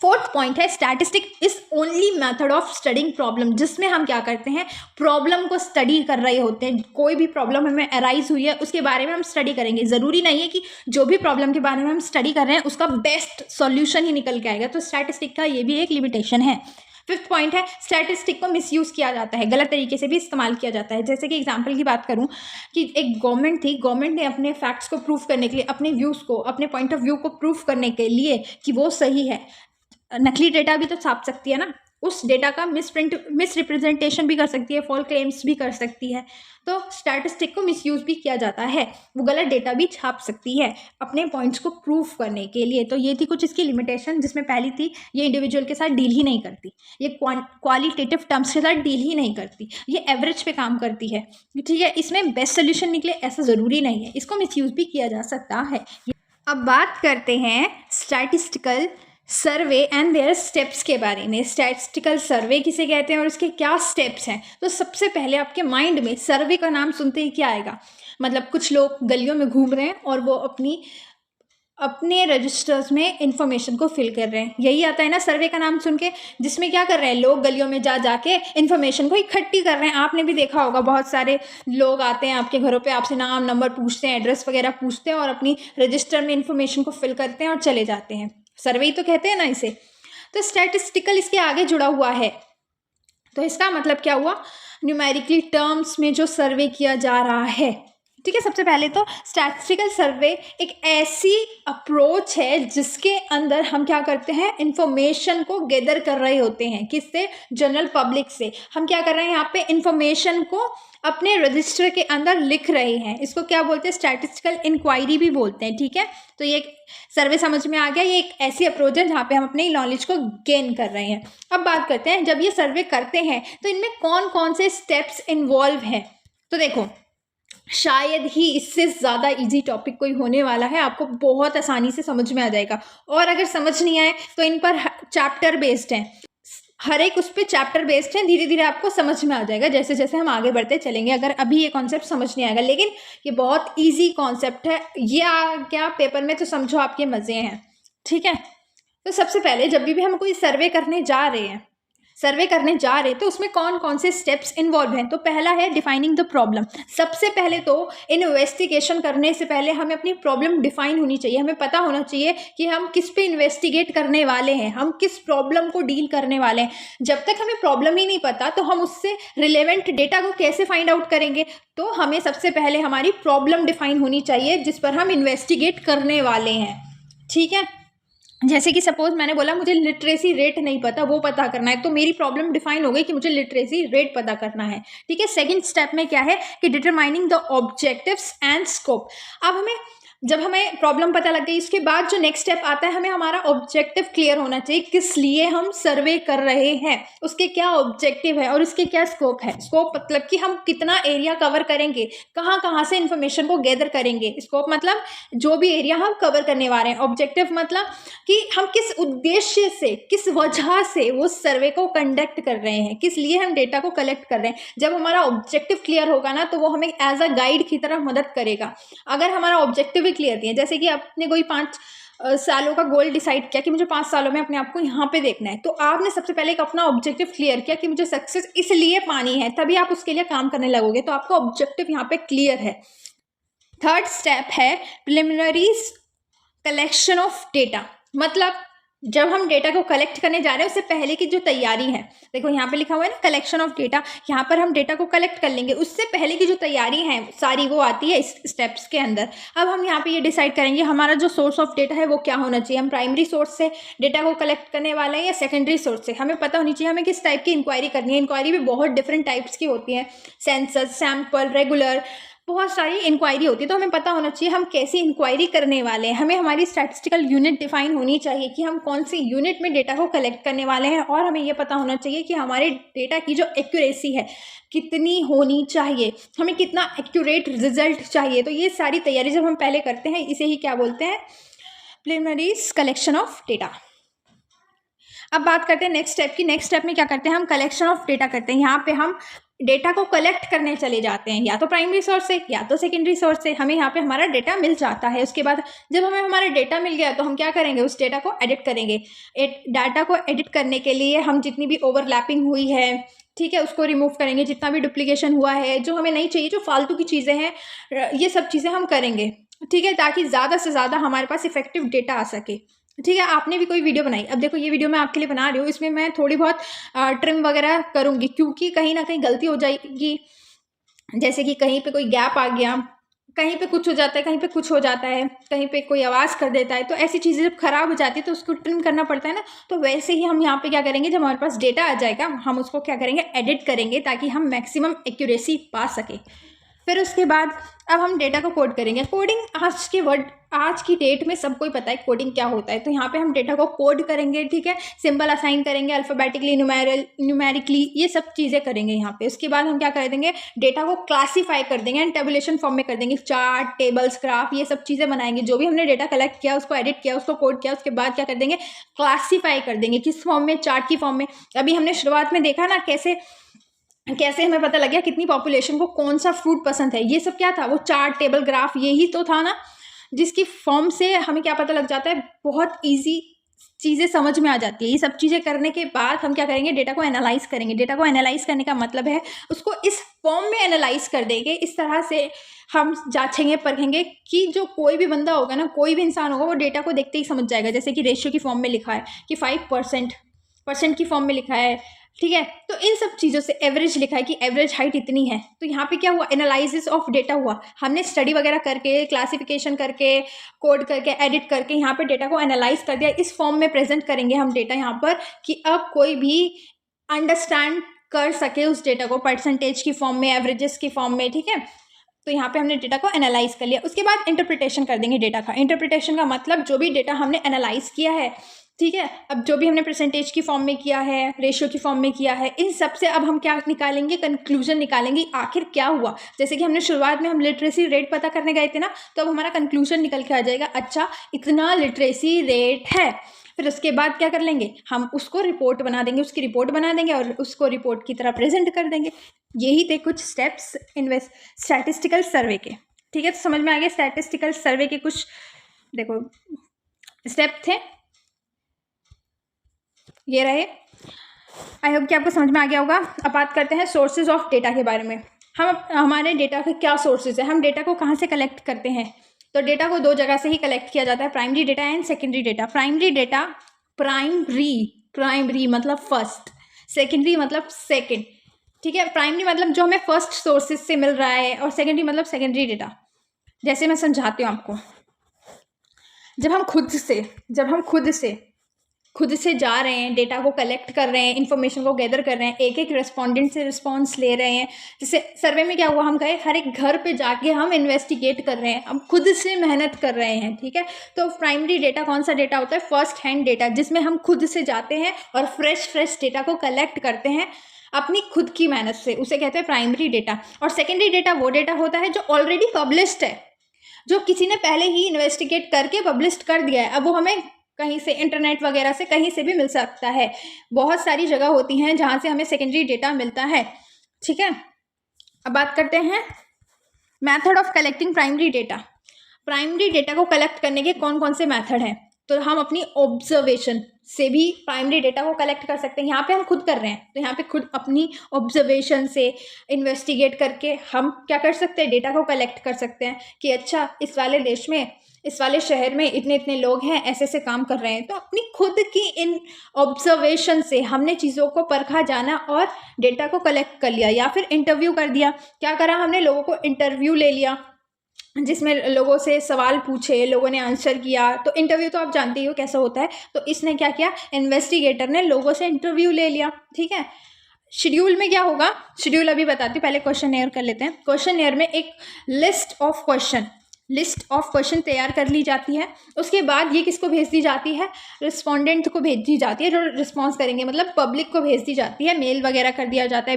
फोर्थ पॉइंट है, statistic is only method of studying problem, जिसमें हम क्या करते हैं? प्रॉब्लम को स्टडी कर रहे होते हैं। कोई भी प्रॉब्लम हमें अराइज हुई है उसके बारे में हम स्टडी करेंगे। ज़रूरी नहीं है कि जो भी प्रॉब्लम के बारे में हम स्टडी कर रहे हैं उसका बेस्ट सॉल्यूशन ही निकल के आएगा। तो स्टैटिस्टिक का ये भी एक लिमिटेशन है। फिफ्थ पॉइंट है, स्टैटिस्टिक को मिसयूज़ किया जाता है, गलत तरीके से भी इस्तेमाल किया जाता है। जैसे कि एग्जांपल की बात करूं कि एक गवर्नमेंट थी, गवर्नमेंट ने अपने फैक्ट्स को प्रूफ करने के लिए, अपने व्यूज़ को, अपने पॉइंट ऑफ व्यू को प्रूफ करने के लिए कि वो सही है, नकली डेटा भी तो छाप सकती है ना, उस डेटा का मिस रिप्रेजेंटेशन भी कर सकती है, फॉल्स क्लेम्स भी कर सकती है। तो स्टैटिस्टिक को मिसयूज़ भी किया जाता है, वो गलत डेटा भी छाप सकती है अपने पॉइंट्स को प्रूफ करने के लिए। तो ये थी कुछ इसकी लिमिटेशन, जिसमें पहली थी ये इंडिविजुअल के साथ डील ही नहीं करती, ये क्वालिटेटिव टर्म्स के साथ डील ही नहीं करती, ये एवरेज पे काम करती है। ठीक है, इसमें बेस्ट सोल्यूशन निकले ऐसा ज़रूरी नहीं है, इसको मिसयूज़ भी किया जा सकता है। अब बात करते हैं statistical survey and there steps के बारे में। स्टैटिस्टिकल सर्वे किसे कहते हैं और उसके क्या स्टेप्स हैं? तो सबसे पहले आपके माइंड में सर्वे का नाम सुनते ही क्या आएगा? मतलब कुछ लोग गलियों में घूम रहे हैं और वो अपनी अपने रजिस्टर्स में इंफॉर्मेशन को फिल कर रहे हैं। यही आता है ना सर्वे का नाम सुन के, जिसमें क्या कर रहे हैं, लोग गलियों में जा जाके इंफॉर्मेशन को इकट्ठी कर रहे हैं। आपने भी देखा होगा, बहुत सारे लोग आते हैं आपके घरों पे, आपसे नाम नंबर पूछते हैं, एड्रेस वगैरह पूछते हैं और अपनी रजिस्टर में इंफॉर्मेशन को फिल करते हैं और चले जाते हैं। सर्वे ही तो कहते हैं ना इसे। तो स्टैटिस्टिकल इसके आगे जुड़ा हुआ है। तो इसका मतलब क्या हुआ, न्यूमेरिकली टर्म्स में जो सर्वे किया जा रहा है। ठीक है, सबसे पहले तो स्टैटिस्टिकल सर्वे एक ऐसी अप्रोच है जिसके अंदर हम क्या करते हैं, इंफॉर्मेशन को गैदर कर रहे होते हैं। किससे, जनरल पब्लिक से। हम क्या कर रहे हैं यहाँ पे, इंफॉर्मेशन को अपने रजिस्टर के अंदर लिख रहे हैं। इसको क्या बोलते हैं, स्टैटिस्टिकल इंक्वायरी भी बोलते हैं। ठीक है, तो ये सर्वे समझ में आ गया। ये एक ऐसी अप्रोच है जहाँ पे हम अपनी नॉलेज को गेन कर रहे हैं। अब बात करते हैं, जब ये सर्वे करते हैं तो इनमें कौन कौन से स्टेप्स इन्वॉल्व हैं। तो देखो, शायद ही इससे ज़्यादा इजी टॉपिक कोई होने वाला है, आपको बहुत आसानी से समझ में आ जाएगा। और अगर समझ नहीं आए तो इन पर चैप्टर बेस्ड हैं, हर एक उस पर चैप्टर बेस्ड है। धीरे धीरे आपको समझ में आ जाएगा जैसे जैसे हम आगे बढ़ते चलेंगे। अगर अभी ये कॉन्सेप्ट समझ नहीं आएगा, लेकिन ये बहुत ईजी कॉन्सेप्ट है। ये आ गया पेपर में तो समझो आपके मज़े हैं। ठीक है, तो सबसे पहले जब भी हम कोई सर्वे करने जा रहे हैं तो उसमें कौन कौन से स्टेप्स इन्वॉल्व हैं। तो पहला है डिफाइनिंग द प्रॉब्लम। सबसे पहले तो इन्वेस्टिगेशन करने से पहले हमें अपनी प्रॉब्लम डिफाइन होनी चाहिए। हमें पता होना चाहिए कि हम किस पे इन्वेस्टिगेट करने वाले हैं, हम किस प्रॉब्लम को डील करने वाले हैं। जब तक हमें प्रॉब्लम ही नहीं पता तो हम उससे रिलेवेंट डेटा को कैसे फाइंड आउट करेंगे। तो हमें सबसे पहले हमारी प्रॉब्लम डिफाइन होनी चाहिए जिस पर हम इन्वेस्टिगेट करने वाले हैं। ठीक है, जैसे कि सपोज मैंने बोला मुझे लिटरेसी रेट नहीं पता, वो पता करना है, तो मेरी प्रॉब्लम डिफाइन हो गई कि मुझे लिटरेसी रेट पता करना है। ठीक है, सेकंड स्टेप में क्या है कि determining the objectives and scope. अब जब हमें प्रॉब्लम पता लग गई, इसके बाद जो नेक्स्ट स्टेप आता है, हमें हमारा ऑब्जेक्टिव क्लियर होना चाहिए, किस लिए हम सर्वे कर रहे हैं, उसके क्या ऑब्जेक्टिव है और उसके क्या स्कोप है। स्कोप मतलब कि हम कितना एरिया कवर करेंगे, कहाँ कहाँ से इंफॉर्मेशन को गैदर करेंगे। स्कोप मतलब जो भी एरिया हम कवर करने वाले हैं। ऑब्जेक्टिव मतलब कि हम किस उद्देश्य से, किस वजह से वो सर्वे को कंडक्ट कर रहे हैं, किस लिए हम डेटा को कलेक्ट कर रहे हैं। जब हमारा ऑब्जेक्टिव क्लियर होगा ना, तो वो हमें एज अ गाइड की तरह मदद करेगा। अगर हमारा ऑब्जेक्टिव क्लियर नहीं है, जैसे कि आपने कोई 5 सालों का गोल डिसाइड किया कि मुझे 5 सालों में अपने आप को यहाँ पे देखना है, तो आपने सबसे पहले एक अपना ऑब्जेक्टिव क्लियर किया कि मुझे सक्सेस इसलिए पानी है, तभी आप उसके लिए काम करने लगोगे। तो आपका ऑब्जेक्टिव यहाँ पे क्लियर है। थर्ड स्टेप है प्रिलिमिनरी कलेक्शन ऑफ डेटा। मतलब जब हम डेटा को कलेक्ट करने जा रहे हैं उससे पहले की जो तैयारी है, देखो यहाँ पे लिखा हुआ है ना कलेक्शन ऑफ डेटा, यहाँ पर हम डेटा को कलेक्ट कर लेंगे। उससे पहले की जो तैयारी है सारी, वो आती है इस स्टेप्स के अंदर। अब हम यहाँ पे ये डिसाइड करेंगे हमारा जो सोर्स ऑफ डेटा है वो क्या होना चाहिए। हम प्राइमरी सोर्स से डेटा को कलेक्ट करने वाले हैं या सेकेंडरी सोर्स से। हमें पता होनी चाहिए हमें किस टाइप की इंक्वायरी करनी है। इंक्वायरी भी बहुत डिफरेंट टाइप्स की होती है, सेंसस, सैम्पल, रेगुलर, बहुत सारी इंक्वायरी होती है। तो हमें पता होना चाहिए हम कैसी इंक्वायरी करने वाले हैं। हमें हमारी स्टैटिस्टिकल यूनिट डिफाइन होनी चाहिए कि हम कौन सी यूनिट में डेटा को कलेक्ट करने वाले हैं। और हमें यह पता होना चाहिए कि हमारे डेटा की जो एक्यूरेसी है कितनी होनी चाहिए, हमें कितना एक्यूरेट रिजल्ट चाहिए। तो ये सारी तैयारी जब हम पहले करते हैं, इसे ही क्या बोलते हैं, प्रिलिमिनरी कलेक्शन ऑफ डेटा। अब बात करते हैं नेक्स्ट स्टेप की। नेक्स्ट स्टेप में क्या करते हैं, हम कलेक्शन ऑफ डेटा करते हैं। यहाँ पे हम डेटा को कलेक्ट करने चले जाते हैं, या तो प्राइमरी सोर्स से या तो सेकेंडरी सोर्स से। हमें यहाँ पे हमारा डेटा मिल जाता है। उसके बाद जब हमें हमारा डेटा मिल गया तो हम क्या करेंगे, उस डेटा को एडिट करेंगे। डाटा को एडिट करने के लिए हम जितनी भी ओवरलैपिंग हुई है, ठीक है, उसको रिमूव करेंगे। जितना भी डुप्लीकेशन हुआ है, जो हमें नहीं चाहिए, जो फालतू की चीज़ें हैं, ये सब चीज़ें हम करेंगे। ठीक है, ताकि ज़्यादा से ज़्यादा हमारे पास इफेक्टिव डेटा आ सके। ठीक है, आपने भी कोई वीडियो बनाई, अब देखो ये वीडियो मैं आपके लिए बना रही हूँ, इसमें मैं थोड़ी बहुत ट्रिम वगैरह करूँगी, क्योंकि कहीं ना कहीं गलती हो जाएगी। जैसे कि कहीं पे कोई गैप आ गया, कहीं पे कुछ हो जाता है, कहीं पे कुछ हो जाता है, कहीं पे कोई आवाज़ कर देता है, तो ऐसी चीज़ें जब खराब हो जाती है तो उसको ट्रिम करना पड़ता है ना। तो वैसे ही हम यहाँ पे क्या करेंगे, जब हमारे पास डेटा आ जाएगा हम उसको क्या करेंगे, एडिट करेंगे, ताकि हम मैक्सिमम एक्यूरेसी पा सकें। फिर उसके बाद अब हम डेटा को कोड करेंगे। कोडिंग आज की डेट में सबको ही पता है कोडिंग क्या होता है। तो यहाँ पे हम डेटा को कोड करेंगे, ठीक है, सिंबल असाइन करेंगे, अल्फ़ाबेटिकली, न्यूमेरिकली, ये सब चीज़ें करेंगे यहाँ पे। उसके बाद हम क्या कर देंगे, डेटा को क्लासीफाई कर देंगे एंड टेबुलेशन फॉर्म में कर देंगे। चार्ट, टेबल्स, ग्राफ, ये सब चीज़ें बनाएंगे। जो भी हमने डेटा कलेक्ट किया, उसको एडिट किया, उसको कोड किया, उसके बाद क्या कर देंगे, क्लासीफाई कर देंगे। किस फॉर्म में, चार्ट की फॉर्म में। अभी हमने शुरुआत में देखा ना कैसे हमें पता लग गया कितनी पॉपुलेशन को कौन सा फ्रूट पसंद है। ये सब क्या था, वो चार्ट, टेबल, ग्राफ, यही तो था ना। जिसकी फॉर्म से हमें क्या पता लग जाता है, बहुत ईजी चीज़ें समझ में आ जाती है। ये सब चीज़ें करने के बाद हम क्या करेंगे, डेटा को एनालाइज करेंगे। डेटा को एनालाइज करने का मतलब है उसको इस फॉर्म में एनालाइज कर देंगे। इस तरह से हम जांचेंगे परखेंगे कि जो कोई भी बंदा होगा ना, कोई भी इंसान होगा, वो डेटा को देखते ही समझ जाएगा। जैसे कि रेशियो की फॉर्म में लिखा है कि 5% परसेंट की फॉर्म में लिखा है, ठीक है। तो इन सब चीज़ों से एवरेज लिखा है कि एवरेज हाइट इतनी है। तो यहाँ पे क्या हुआ, एनालिसिस ऑफ डेटा हुआ। हमने स्टडी वगैरह करके, क्लासिफिकेशन करके, कोड करके, एडिट करके यहाँ पे डेटा को एनालाइज कर दिया। इस फॉर्म में प्रेजेंट करेंगे हम डेटा यहाँ पर कि अब कोई भी अंडरस्टैंड कर सके उस डेटा को, परसेंटेज की फॉर्म में, एवरेजेस की फॉर्म में, ठीक है। तो यहाँ पे हमने डेटा को एनालाइज कर लिया। उसके बाद इंटरप्रिटेशन कर देंगे डेटा का। इंटरप्रिटेशन का मतलब जो भी डेटा हमने एनालाइज किया है, ठीक है, अब जो भी हमने परसेंटेज की फॉर्म में किया है, रेशियो की फॉर्म में किया है, इन सब से अब हम क्या निकालेंगे, कंक्लूजन निकालेंगे, आखिर क्या हुआ। जैसे कि हमने शुरुआत में हम लिटरेसी रेट पता करने गए थे ना, तो अब हमारा कंक्लूजन निकल के आ जाएगा, अच्छा इतना लिटरेसी रेट है। फिर उसके बाद क्या कर लेंगे, हम उसको रिपोर्ट बना देंगे, उसकी रिपोर्ट बना देंगे और उसको रिपोर्ट की तरह प्रेजेंट कर देंगे। यही थे कुछ स्टेप्स स्टैटिस्टिकल सर्वे के, ठीक है। तो समझ में आ गया स्टैटिस्टिकल सर्वे के कुछ, देखो स्टेप थे, ये रहे। आई होप कि आपको समझ में आ गया होगा। अब बात करते हैं सोर्सेज ऑफ डेटा के बारे में। हमारे डेटा के क्या सोर्सेज है, हम डेटा को कहाँ से कलेक्ट करते हैं। तो डेटा को दो जगह से ही कलेक्ट किया जाता है, primary data and secondary data. Primary data, primary मतलब फर्स्ट, सेकेंडरी मतलब सेकेंड, ठीक है। प्राइमरी मतलब जो हमें फर्स्ट सोर्सेज से मिल रहा है, और सेकेंडरी मतलब सेकेंडरी डेटा। जैसे मैं समझाती हूँ आपको, जब हम खुद से जा रहे हैं, डेटा को कलेक्ट कर रहे हैं, इन्फॉर्मेशन को गैदर कर रहे हैं, एक एक रेस्पोंडेंट से रिस्पॉन्स ले रहे हैं। जैसे सर्वे में क्या हुआ, हम गए हर एक घर पे जाके हम इन्वेस्टिगेट कर रहे हैं, हम खुद से मेहनत कर रहे हैं, ठीक है। तो प्राइमरी डेटा कौन सा डेटा होता है, फर्स्ट हैंड डेटा, जिसमें हम खुद से जाते हैं और फ्रेश डेटा को कलेक्ट करते हैं अपनी खुद की मेहनत से, उसे कहते हैं प्राइमरी डेटा। और सेकेंडरी डेटा वो डेटा होता है जो ऑलरेडी पब्लिश्ड है, जो किसी ने पहले ही इन्वेस्टिगेट करके पब्लिश कर दिया है। अब वो हमें कहीं से, इंटरनेट वगैरह से कहीं से भी मिल सकता है। बहुत सारी जगह होती हैं जहाँ से हमें सेकेंडरी डेटा मिलता है, ठीक है। अब बात करते हैं method of collecting primary data. Primary data को कलेक्ट करने के कौन कौन से मेथड हैं। तो हम अपनी ऑब्जर्वेशन से भी प्राइमरी डेटा को कलेक्ट कर सकते हैं। यहाँ पे हम खुद कर रहे हैं, तो यहाँ पे खुद अपनी ऑब्जर्वेशन से इन्वेस्टिगेट करके हम क्या कर सकते हैं, डेटा को कलेक्ट कर सकते हैं कि अच्छा इस वाले देश में, इस वाले शहर में इतने इतने लोग हैं, ऐसे ऐसे काम कर रहे हैं। तो अपनी खुद की इन ऑब्जर्वेशन से हमने चीज़ों को परखा, जाना और डेटा को कलेक्ट कर लिया। या फिर इंटरव्यू कर दिया, क्या करा हमने, लोगों को इंटरव्यू ले लिया, जिसमें लोगों से सवाल पूछे, लोगों ने आंसर किया। तो इंटरव्यू तो आप जानते ही हो कैसा होता है। तो इसने क्या किया, इन्वेस्टिगेटर ने लोगों से इंटरव्यू ले लिया, ठीक है। शेड्यूल में क्या होगा, शेड्यूल अभी बताती हूँ, पहले क्वेश्चन कर लेते हैं। क्वेश्चन में एक लिस्ट ऑफ क्वेश्चन तैयार कर ली जाती है। उसके बाद ये किसको भेज दी जाती है, रिस्पोंडेंट को भेज दी जाती है, जो रिस्पॉन्स करेंगे, मतलब पब्लिक को भेज दी जाती है। मेल वगैरह कर दिया जाता है,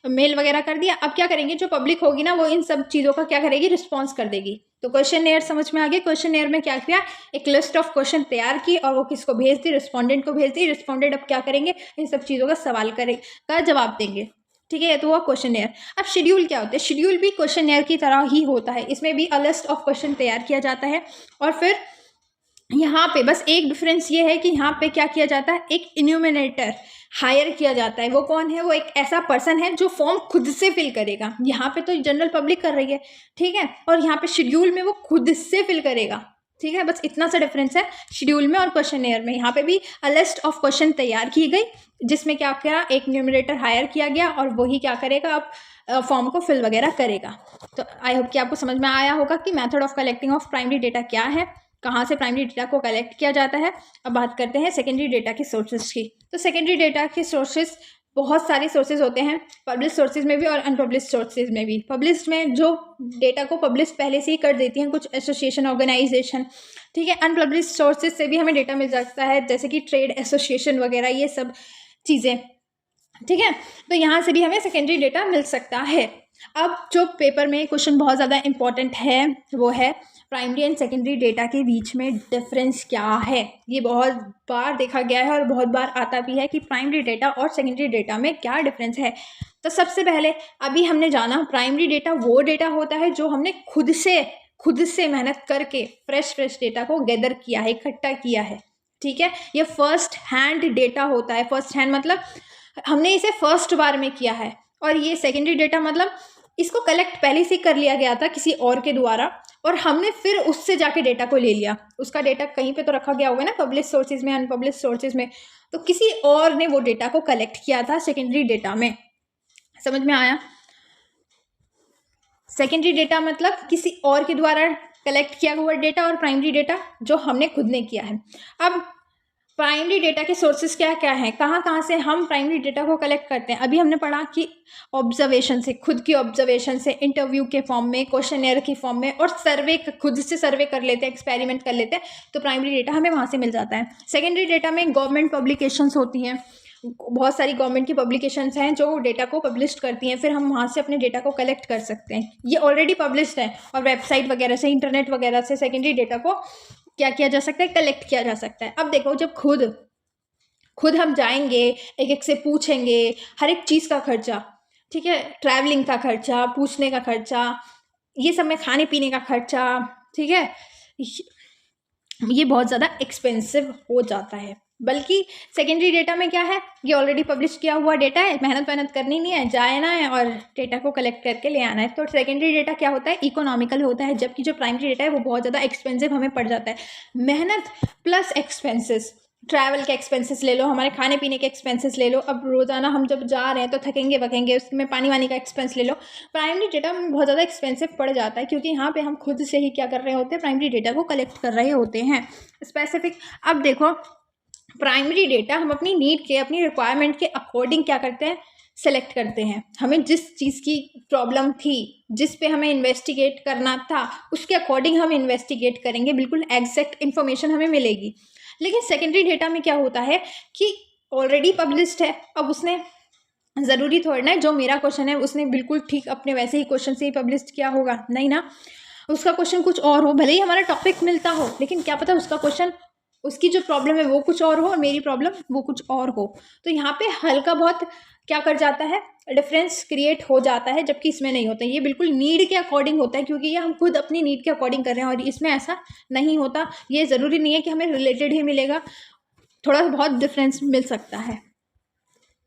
मेल वगैरह कर दिया। अब क्या करेंगे, जो पब्लिक होगी ना, वो इन सब चीज़ों का क्या करेगी, रिस्पॉन्स कर देगी। तो क्वेश्चन समझ में आ गया। क्वेश्चन में क्या किया, एक लिस्ट ऑफ क्वेश्चन तैयार की और वो किसको भेज दी, रिस्पोंडेंट को भेज दी। रिस्पोंडेंट अब क्या करेंगे, इन सब चीज़ों का सवाल का जवाब देंगे, ठीक है। ये तो हुआ क्वेश्चन। अब शेड्यूल क्या होता है, शेड्यूल भी क्वेश्चन की तरह ही होता है। इसमें भी अ लिस्ट ऑफ क्वेश्चन तैयार किया जाता है। और फिर यहाँ पे बस एक डिफरेंस ये है कि यहाँ पे क्या किया जाता है, एक इन्यूमिनेटर हायर किया जाता है। वो कौन है, वो एक ऐसा पर्सन है जो फॉर्म खुद से फिल करेगा। यहाँ पे तो जनरल पब्लिक कर रही है, ठीक है, और यहाँ पे शेड्यूल में वो खुद से फिल करेगा, ठीक है। बस इतना सा डिफरेंस है शेड्यूल में और क्वेश्चन में। यहाँ पे भी अ लिस्ट ऑफ क्वेश्चन तैयार की गई, जिसमें क्या किया, एक न्यूमरेटर हायर किया गया और वही क्या करेगा, अब फॉर्म को फिल वगैरह करेगा। तो आई होप कि आपको समझ में आया होगा कि method of collecting of primary data क्या है, कहाँ से प्राइमरी डेटा को कलेक्ट किया जाता है। अब बात करते हैं सेकेंडरी डेटा के सोर्सेज की। तो सेकेंडरी डेटा के सोर्सेज, बहुत सारे सोर्सेज होते हैं, पब्लिश सोर्सेज में भी और अनपब्लिश सोर्सेज में भी। पब्लिश में जो डेटा को पब्लिश पहले से ही कर देती हैं कुछ एसोसिएशन, ऑर्गेनाइजेशन, ठीक है। अनपब्लिश सोर्सेज से भी हमें डेटा मिल सकता है, जैसे कि ट्रेड एसोसिएशन वगैरह, ये सब चीज़ें, ठीक है। तो यहाँ से भी हमें सेकेंडरी डेटा मिल सकता है। अब जो पेपर में क्वेश्चन बहुत ज़्यादा इम्पॉर्टेंट है, वो है प्राइमरी एंड सेकेंडरी डेटा के बीच में डिफरेंस क्या है। ये बहुत बार देखा गया है और बहुत बार आता भी है कि प्राइमरी डेटा और सेकेंडरी डेटा में क्या डिफरेंस है। तो सबसे पहले अभी हमने जाना, प्राइमरी डेटा वो डेटा होता है जो हमने खुद खुद से मेहनत करके फ्रेश डेटा को गैदर किया है, इकट्ठा किया है। ठीक है, ये फर्स्ट हैंड डेटा होता है। फर्स्ट हैंड मतलब हमने इसे फर्स्ट बार में किया है, और ये सेकेंडरी डेटा मतलब इसको कलेक्ट पहले से कर लिया गया था किसी और के द्वारा, और हमने फिर उससे जाके डेटा को ले लिया। उसका डेटा कहीं पे तो रखा गया होगा ना, पब्लिश सोर्सेज में, अनपब्लिश सोर्सेज में, तो किसी और ने वो डेटा को कलेक्ट किया था सेकेंडरी डेटा में। समझ में आया? सेकेंडरी डेटा मतलब किसी और के द्वारा कलेक्ट किया हुआ डेटा, और प्राइमरी डेटा जो हमने खुद ने किया है। अब प्राइमरी डेटा के सोर्सेज क्या क्या हैं, कहाँ से हम प्राइमरी डेटा को कलेक्ट करते हैं? अभी हमने पढ़ा कि ऑब्जर्वेशन से, खुद की ऑब्जर्वेशन से, इंटरव्यू के फॉर्म में, क्वेश्चनर की फॉर्म में, और सर्वे, खुद से सर्वे कर लेते हैं, एक्सपेरिमेंट कर लेते हैं, तो प्राइमरी डेटा हमें वहाँ से मिल जाता है। सेकेंडरी डेटा में गवर्नमेंट पब्लिकेशंस होती हैं, बहुत सारी गवर्नमेंट की पब्लिकेशंस हैं जो डेटा को पब्लिश करती हैं, फिर हम वहाँ से अपने डेटा को कलेक्ट कर सकते हैं। ये ऑलरेडी पब्लिश्ड है, और वेबसाइट वगैरह से, इंटरनेट वगैरह से सेकेंडरी डेटा को क्या किया जा सकता है, कलेक्ट किया जा सकता है। अब देखो, जब खुद हम जाएंगे, एक से पूछेंगे, हर एक चीज़ का खर्चा, ठीक है, ट्रैवलिंग का खर्चा, पूछने का खर्चा, ये सब में खाने पीने का खर्चा, ठीक है, ये बहुत ज़्यादा एक्सपेंसिव हो जाता है। बल्कि सेकेंडरी डेटा में क्या है, ये ऑलरेडी पब्लिश किया हुआ डेटा है, मेहनत करनी नहीं है, जाना है और डेटा को कलेक्ट करके ले आना है। तो सेकेंडरी डेटा क्या होता है, इकोनॉमिकल होता है, जबकि जो प्राइमरी डेटा है वो बहुत ज़्यादा एक्सपेंसिव हमें पड़ जाता है। मेहनत प्लस एक्सपेंसेस, ट्रैवल के एक्सपेंसेस ले लो, हमारे खाने पीने के एक्सपेंसेस ले लो, अब रोज़ाना हम जब जा रहे हैं तो थकेंगे वकेंगे, उसमें पानी वानी का एक्सपेंस ले लो। प्राइमरी डेटा में बहुत ज़्यादा एक्सपेंसिव पड़ जाता है, क्योंकि यहाँ पे हम खुद से ही क्या कर रहे होते हैं, प्राइमरी डेटा को कलेक्ट कर रहे होते हैं स्पेसिफिक। अब देखो, प्राइमरी डेटा हम अपनी नीड के, अपनी रिक्वायरमेंट के अकॉर्डिंग क्या करते हैं, सेलेक्ट करते हैं। हमें जिस चीज़ की प्रॉब्लम थी, जिस पे हमें इन्वेस्टिगेट करना था, उसके अकॉर्डिंग हम इन्वेस्टिगेट करेंगे, बिल्कुल एग्जैक्ट इन्फॉर्मेशन हमें मिलेगी। लेकिन सेकेंडरी डेटा में क्या होता है कि ऑलरेडी पब्लिश्ड है, अब उसने ज़रूरी थोड़ा ना जो मेरा क्वेश्चन है उसने बिल्कुल ठीक अपने वैसे ही क्वेश्चन से ही पब्लिश किया होगा, नहीं ना। उसका क्वेश्चन कुछ और हो, भले ही हमारा टॉपिक मिलता हो, लेकिन क्या पता उसका क्वेश्चन, उसकी जो प्रॉब्लम है वो कुछ और हो और मेरी प्रॉब्लम वो कुछ और हो। तो यहाँ पे हल्का बहुत क्या कर जाता है, डिफरेंस क्रिएट हो जाता है, जबकि इसमें नहीं होता। ये बिल्कुल नीड के अकॉर्डिंग होता है, क्योंकि ये हम खुद अपनी नीड के अकॉर्डिंग कर रहे हैं, और इसमें ऐसा नहीं होता। ये ज़रूरी नहीं है कि हमें रिलेटेड ही मिलेगा, थोड़ा बहुत डिफरेंस मिल सकता है।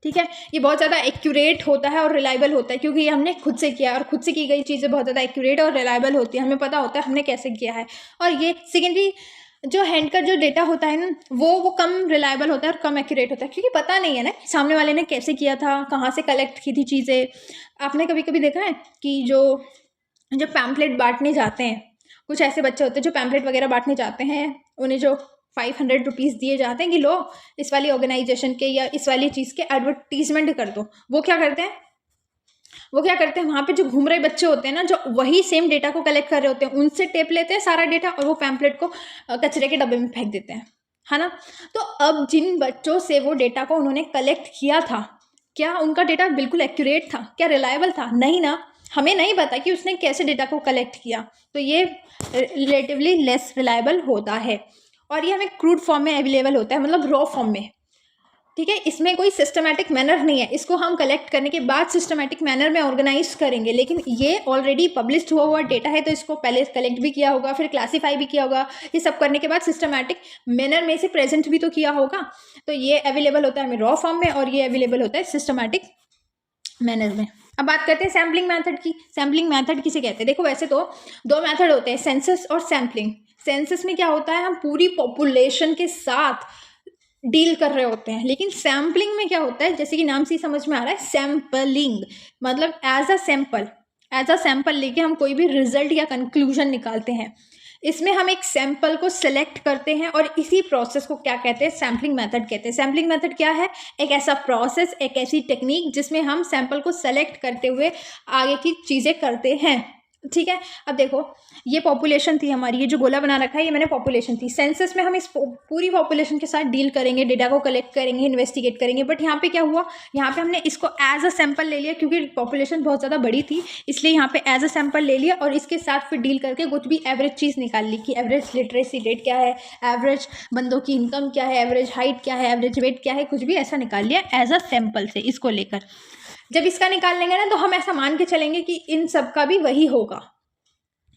ठीक है, ये बहुत ज़्यादा एक्यूरेट होता है और रिलायबल होता है, क्योंकि ये हमने खुद से किया है, और खुद से की गई चीज़ें बहुत ज़्यादा एक्यूरेट और रिलायबल होती है, हमें पता होता है हमने कैसे किया है। और ये सेकेंडरी जो हैंड का जो डेटा होता है ना, वो कम रिलायबल होता है और कम एक्यूरेट होता है, क्योंकि पता नहीं है ना कि सामने वाले ने कैसे किया था, कहाँ से कलेक्ट की थी चीज़ें। आपने कभी कभी देखा है कि जो पैम्पलेट बांटने जाते हैं, कुछ ऐसे बच्चे होते हैं जो पैम्पलेट वगैरह बांटने जाते हैं, उन्हें जो 500 रुपीज़ दिए जाते हैं कि लो इस वाली ऑर्गेनाइजेशन के या इस वाली चीज़ के एडवर्टीजमेंट कर दो। वो क्या करते हैं वहाँ पे जो घूम रहे बच्चे होते हैं ना, जो वही सेम डेटा को कलेक्ट कर रहे होते हैं, उनसे टेप लेते हैं सारा डेटा, और वो पैम्पलेट को कचरे के डब्बे में फेंक देते हैं, है ना। तो अब जिन बच्चों से वो डेटा को उन्होंने कलेक्ट किया था, क्या उनका डेटा बिल्कुल एक्यूरेट था, क्या रिलायबल था? नहीं ना, हमें नहीं पता कि उसने कैसे डेटा को कलेक्ट किया, तो ये रिलेटिवली लेस रिलायबल होता है। और ये हमें क्रूड फॉर्म में अवेलेबल होता है, मतलब रॉ फॉर्म में। ठीक है, इसमें कोई सिस्टमैटिक मैनर नहीं है, इसको हम कलेक्ट करने के बाद सिस्टमैटिक मैनर में ऑर्गेनाइज करेंगे। लेकिन ये ऑलरेडी पब्लिश्ड हुआ डेटा है, तो इसको पहले कलेक्ट भी किया होगा, फिर क्लासीफाई भी किया होगा, ये सब करने के बाद सिस्टमैटिक मैनर में से प्रेजेंट भी तो किया होगा। तो ये अवेलेबल होता है हमें रॉ फॉर्म में, और ये अवेलेबल होता है सिस्टमैटिक मैनर में। अब बात करते हैं सैम्पलिंग मैथड की। सैम्पलिंग मैथड किसे कहते हैं? देखो, वैसे तो दो मैथड होते हैं, सेंसस और सैम्पलिंग। सेंसस में क्या होता है, हम पूरी पॉपुलेशन के साथ डील कर रहे होते हैं, लेकिन सैम्पलिंग में क्या होता है, जैसे कि नाम से ही समझ में आ रहा है, सैम्पलिंग मतलब एज अ सैम्पल लेके हम कोई भी रिजल्ट या कंक्लूजन निकालते हैं। इसमें हम एक सैंपल को सिलेक्ट करते हैं, और इसी प्रोसेस को क्या कहते हैं, सैम्पलिंग मेथड कहते हैं। सैम्पलिंग मेथड क्या है? एक ऐसा प्रोसेस, एक ऐसी टेक्निक जिसमें हम सैंपल को सेलेक्ट करते हुए आगे की चीज़ें करते हैं। ठीक है, अब देखो, ये पॉपुलेशन थी हमारी, ये जो गोला बना रखा है ये मैंने पॉपुलेशन थी। सेंसस में हम इस पूरी पॉपुलेशन के साथ डील करेंगे, डेटा को कलेक्ट करेंगे, इन्वेस्टिगेट करेंगे। बट यहाँ पे क्या हुआ, यहाँ पे हमने इसको एज अ सैंपल ले लिया, क्योंकि पॉपुलेशन बहुत ज़्यादा बड़ी थी, इसलिए यहाँ पे एज अ सैंपल ले लिया, और इसके साथ फिर डील करके कुछ भी एवरेज चीज़ निकाल ली कि एवरेज लिटरेसी रेट क्या है, एवरेज बंदों की इनकम क्या है, एवरेज हाइट क्या है, एवरेज वेट क्या है, कुछ भी ऐसा निकाल लिया एज अ सैंपल से इसको लेकर। जब इसका निकाल लेंगे ना, तो हम ऐसा मान के चलेंगे कि इन सब का भी वही होगा।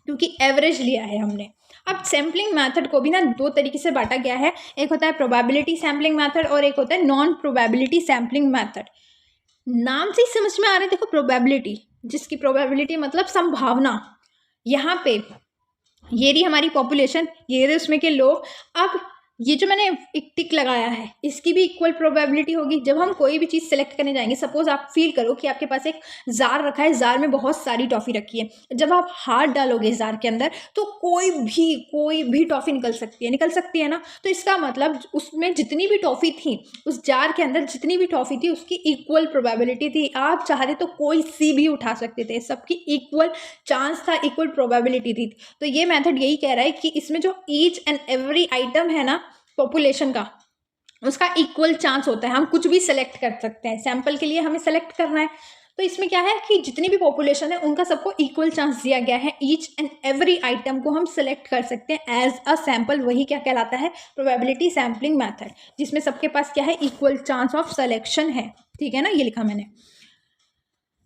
क्योंकि एवरेज लिया है हमने। अब सैम्पलिंग मेथड को भी ना दो तरीके से बांटा गया है, एक होता है प्रोबेबिलिटी सैम्पलिंग मेथड और एक होता है नॉन प्रोबेबिलिटी सैम्पलिंग मेथड। नाम से ही समझ में आ रहा है, देखो प्रोबेबिलिटी, जिसकी प्रोबेबिलिटी मतलब संभावना। यहाँ पे ये रही हमारी पॉपुलेशन, ये रहे उसमें के लोग। अब ये जो मैंने एक टिक लगाया है इसकी भी इक्वल प्रोबेबिलिटी होगी। जब हम कोई भी चीज़ सेलेक्ट करने जाएंगे, सपोज आप फील करो कि आपके पास एक जार रखा है, जार में बहुत सारी टॉफ़ी रखी है, जब आप हाथ डालोगे जार के अंदर तो कोई भी टॉफ़ी निकल सकती है ना। तो इसका मतलब उसमें जितनी भी टॉफ़ी थी, उस जार के अंदर जितनी भी टॉफ़ी थी उसकी इक्वल प्रोबेबिलिटी थी। आप चाहते तो कोई सी भी उठा सकते थे, सबकी इक्वल चांस था, इक्वल प्रोबेबिलिटी थी। तो ये मेथड यही कह रहा है कि इसमें जो ईच एंड एवरी आइटम है ना पॉपुलेशन का, उसका इक्वल चांस होता है। हम कुछ भी सेलेक्ट कर सकते हैं, सैंपल के लिए हमें सेलेक्ट करना है। तो इसमें क्या है कि जितनी भी पॉपुलेशन है उनका सबको इक्वल चांस दिया गया है, ईच एंड एवरी आइटम को हम सेलेक्ट कर सकते हैं एज अ सैंपल। वही क्या कहलाता है, प्रोबेबिलिटी सैम्पलिंग मेथड, जिसमें सबके पास क्या है, इक्वल चांस ऑफ सेलेक्शन है। ठीक है ना, ये लिखा मैंने।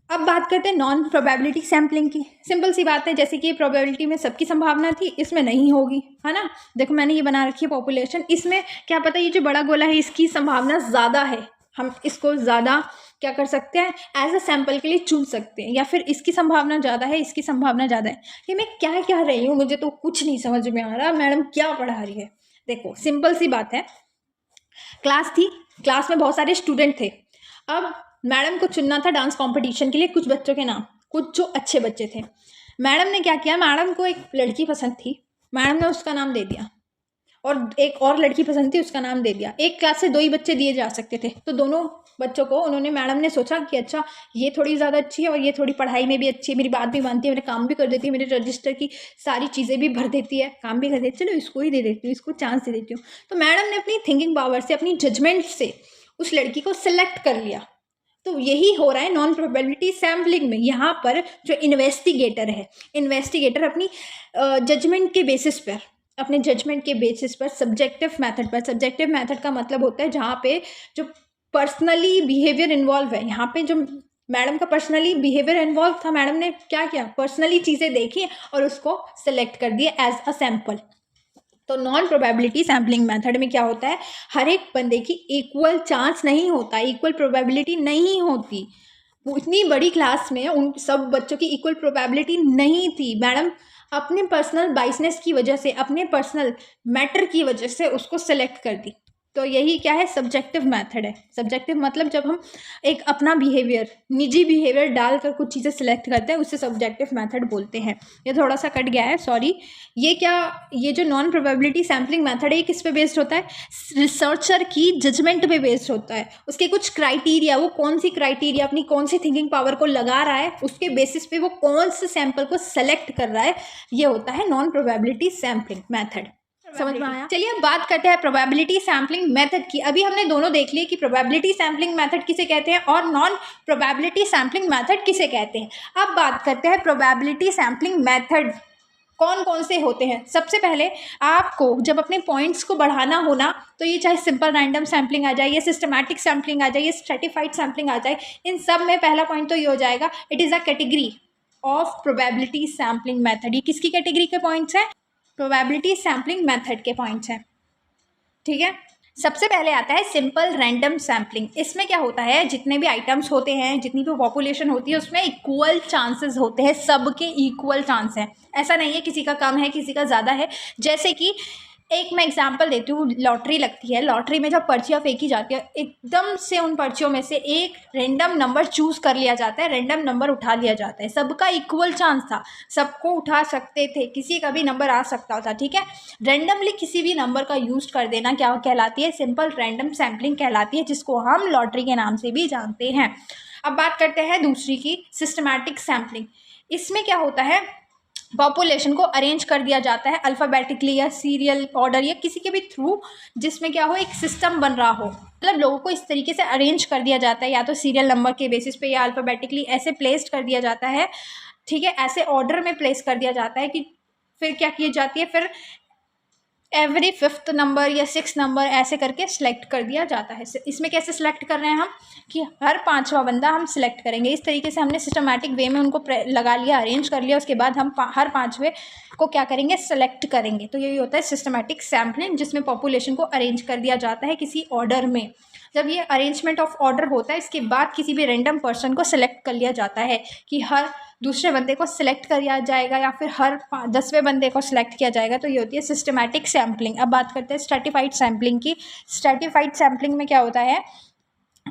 अब बात करते हैं नॉन प्रोबेबिलिटी सैम्पलिंग की। सिंपल सी बात है, जैसे कि प्रोबेबिलिटी में सबकी संभावना थी, इसमें नहीं होगी, है ना। देखो मैंने ये बना रखी है पॉपुलेशन, इसमें क्या पता ये जो बड़ा गोला है इसकी संभावना ज़्यादा है, हम इसको ज़्यादा क्या कर सकते हैं, एज अ सैम्पल के लिए चुन सकते हैं, या फिर इसकी संभावना ज़्यादा है, इसकी संभावना ज़्यादा है। कि मैं क्या कह रही हूँ, मुझे तो कुछ नहीं समझ में आ रहा, मैडम क्या पढ़ा रही है। देखो सिंपल सी बात है, क्लास थी, क्लास में बहुत सारे स्टूडेंट थे। अब मैडम को चुनना था डांस कंपटीशन के लिए कुछ बच्चों के नाम, कुछ जो अच्छे बच्चे थे। मैडम ने क्या किया, मैडम को एक लड़की पसंद थी, मैडम ने उसका नाम दे दिया, और एक और लड़की पसंद थी, उसका नाम दे दिया। एक क्लास से दो ही बच्चे दिए जा सकते थे, तो दोनों बच्चों को उन्होंने, मैडम ने सोचा कि अच्छा ये थोड़ी ज़्यादा अच्छी है और ये थोड़ी पढ़ाई में भी अच्छी है, मेरी बात भी मानती है, मेरे काम भी कर देती है, मेरे रजिस्टर की सारी चीज़ें भी भर देती है, काम भी कर देती है, चलो इसको ही दे देती हूँ, इसको चांस दे देती हूँ। तो मैडम ने अपनी थिंकिंग पावर से, अपनी जजमेंट से उस लड़की को सिलेक्ट कर लिया। तो यही हो रहा है नॉन प्रोबेबिलिटी सैम्पलिंग में। यहाँ पर जो इन्वेस्टिगेटर है, इन्वेस्टिगेटर अपनी जजमेंट के बेसिस पर, अपने जजमेंट के बेसिस पर, सब्जेक्टिव मेथड पर, सब्जेक्टिव मेथड का मतलब होता है जहाँ पे जो पर्सनली बिहेवियर इन्वॉल्व है। यहाँ पे जो मैडम का पर्सनली बिहेवियर इन्वॉल्व था, मैडम ने क्या किया, पर्सनली चीज़ें देखी और उसको सेलेक्ट कर दिया एज अ सैम्पल। तो नॉन प्रोबेबिलिटी सैम्पलिंग मेथड में क्या होता है, हर एक बंदे की इक्वल चांस नहीं होता, इक्वल प्रोबेबिलिटी नहीं होती। वो इतनी बड़ी क्लास में उन सब बच्चों की इक्वल प्रोबेबिलिटी नहीं थी। मैडम अपने पर्सनल बाइसनेस की वजह से, अपने पर्सनल मैटर की वजह से उसको सेलेक्ट कर दी। तो यही क्या है, सब्जेक्टिव मेथड है। सब्जेक्टिव मतलब जब हम एक अपना बिहेवियर, निजी बिहेवियर डालकर कुछ चीज़ें सिलेक्ट करते हैं, उससे सब्जेक्टिव मेथड बोलते हैं। ये थोड़ा सा कट गया है, सॉरी। ये क्या, ये जो नॉन प्रोबेबिलिटी सैम्पलिंग मेथड है, ये किस पे बेस्ड होता है, रिसर्चर की जजमेंट पे बेस्ड होता है। उसके कुछ क्राइटेरिया, वो कौन सी क्राइटेरिया, अपनी कौन सी थिंकिंग पावर को लगा रहा है, उसके बेसिस पे वो कौन से सैंपल को सेलेक्ट कर रहा है, ये होता है नॉन प्रोबेबिलिटी सैम्पलिंग मेथड। समझ में आया। चलिए अब बात करते हैं प्रोबेबिलिटी सैम्पलिंग मेथड की। अभी हमने दोनों देख लिए कि प्रोबेबिलिटी सैम्पलिंग मेथड किसे कहते हैं और नॉन प्रोबेबिलिटी सैम्पलिंग मेथड किसे कहते हैं। अब बात करते हैं प्रोबेबिलिटी सैम्पलिंग मेथड कौन कौन से होते हैं। सबसे पहले आपको जब अपने पॉइंट्स को बढ़ाना हो ना, तो ये चाहे सिंपल रैंडम सैम्पलिंग आ जाए, या सिस्टमैटिक सैम्पलिंग आ जाए, या स्ट्रेटिफाइड सैम्पलिंग आ जाए, इन सब में पहला पॉइंट तो ये हो जाएगा, it is a category of probability sampling method. ये किसकी कैटेगरी के पॉइंट्स हैं, प्रोबेबिलिटी सैम्पलिंग मेथड के पॉइंट्स हैं। ठीक है, सबसे पहले आता है सिंपल रैंडम सैम्पलिंग। इसमें क्या होता है, जितने भी आइटम्स होते हैं, जितनी भी पॉपुलेशन होती है, उसमें इक्वल चांसेस होते हैं, सबके इक्वल चांस हैं। ऐसा नहीं है किसी का कम है किसी का ज़्यादा है। जैसे कि एक मैं एग्जांपल देती हूँ, लॉटरी लगती है, लॉटरी में जब पर्चियाँ फेंकी जाती है, एकदम से उन पर्चियों में से एक रैंडम नंबर चूज़ कर लिया जाता है, रैंडम नंबर उठा लिया जाता है। सबका इक्वल चांस था, सबको उठा सकते थे, किसी का भी नंबर आ सकता था। ठीक है, रैंडमली किसी भी नंबर का यूज़ कर देना क्या कहलाती है, सिंपल रैंडम सैम्पलिंग कहलाती है, जिसको हम लॉटरी के नाम से भी जानते हैं। अब बात करते हैं दूसरी की, सिस्टमैटिक सैम्पलिंग। इसमें क्या होता है, पॉपुलेशन को अरेंज कर दिया जाता है अल्फ़ाबेटिकली या सीरियल ऑर्डर या किसी के भी थ्रू, जिसमें क्या हो, एक सिस्टम बन रहा हो। मतलब लोगों को इस तरीके से अरेंज कर दिया जाता है, या तो सीरियल नंबर के बेसिस पे या अल्फ़ाबेटिकली ऐसे प्लेस्ड कर दिया जाता है। ठीक है, ऐसे ऑर्डर में प्लेस कर दिया जाता है कि फिर क्या की जाती है, फिर एवरी 5th नंबर या 6th नंबर ऐसे करके सिलेक्ट कर दिया जाता है। इसमें कैसे सिलेक्ट कर रहे हैं हम कि हर 5वां बंदा हम सिलेक्ट करेंगे। इस तरीके से हमने सिस्टमैटिक वे में उनको लगा लिया, अरेंज कर लिया। उसके बाद हम हर 5वें को क्या करेंगे, सेलेक्ट करेंगे। तो यही होता है सिस्टमैटिक सैम्पलिंग, जिसमें पॉपुलेशन को अरेंज कर दिया जाता है किसी ऑर्डर में। जब ये अरेंजमेंट ऑफ ऑर्डर होता है, इसके बाद किसी भी रैंडम पर्सन को सिलेक्ट कर लिया जाता है कि हर दूसरे बंदे को सिलेक्ट कर दिया जाएगा या फिर हर 10वें बंदे को सिलेक्ट किया जाएगा। तो ये होती है सिस्टमैटिक सैम्पलिंग। अब बात करते हैं स्ट्रैटिफाइड सैम्पलिंग की। स्ट्रैटिफाइड सैम्पलिंग में क्या होता है,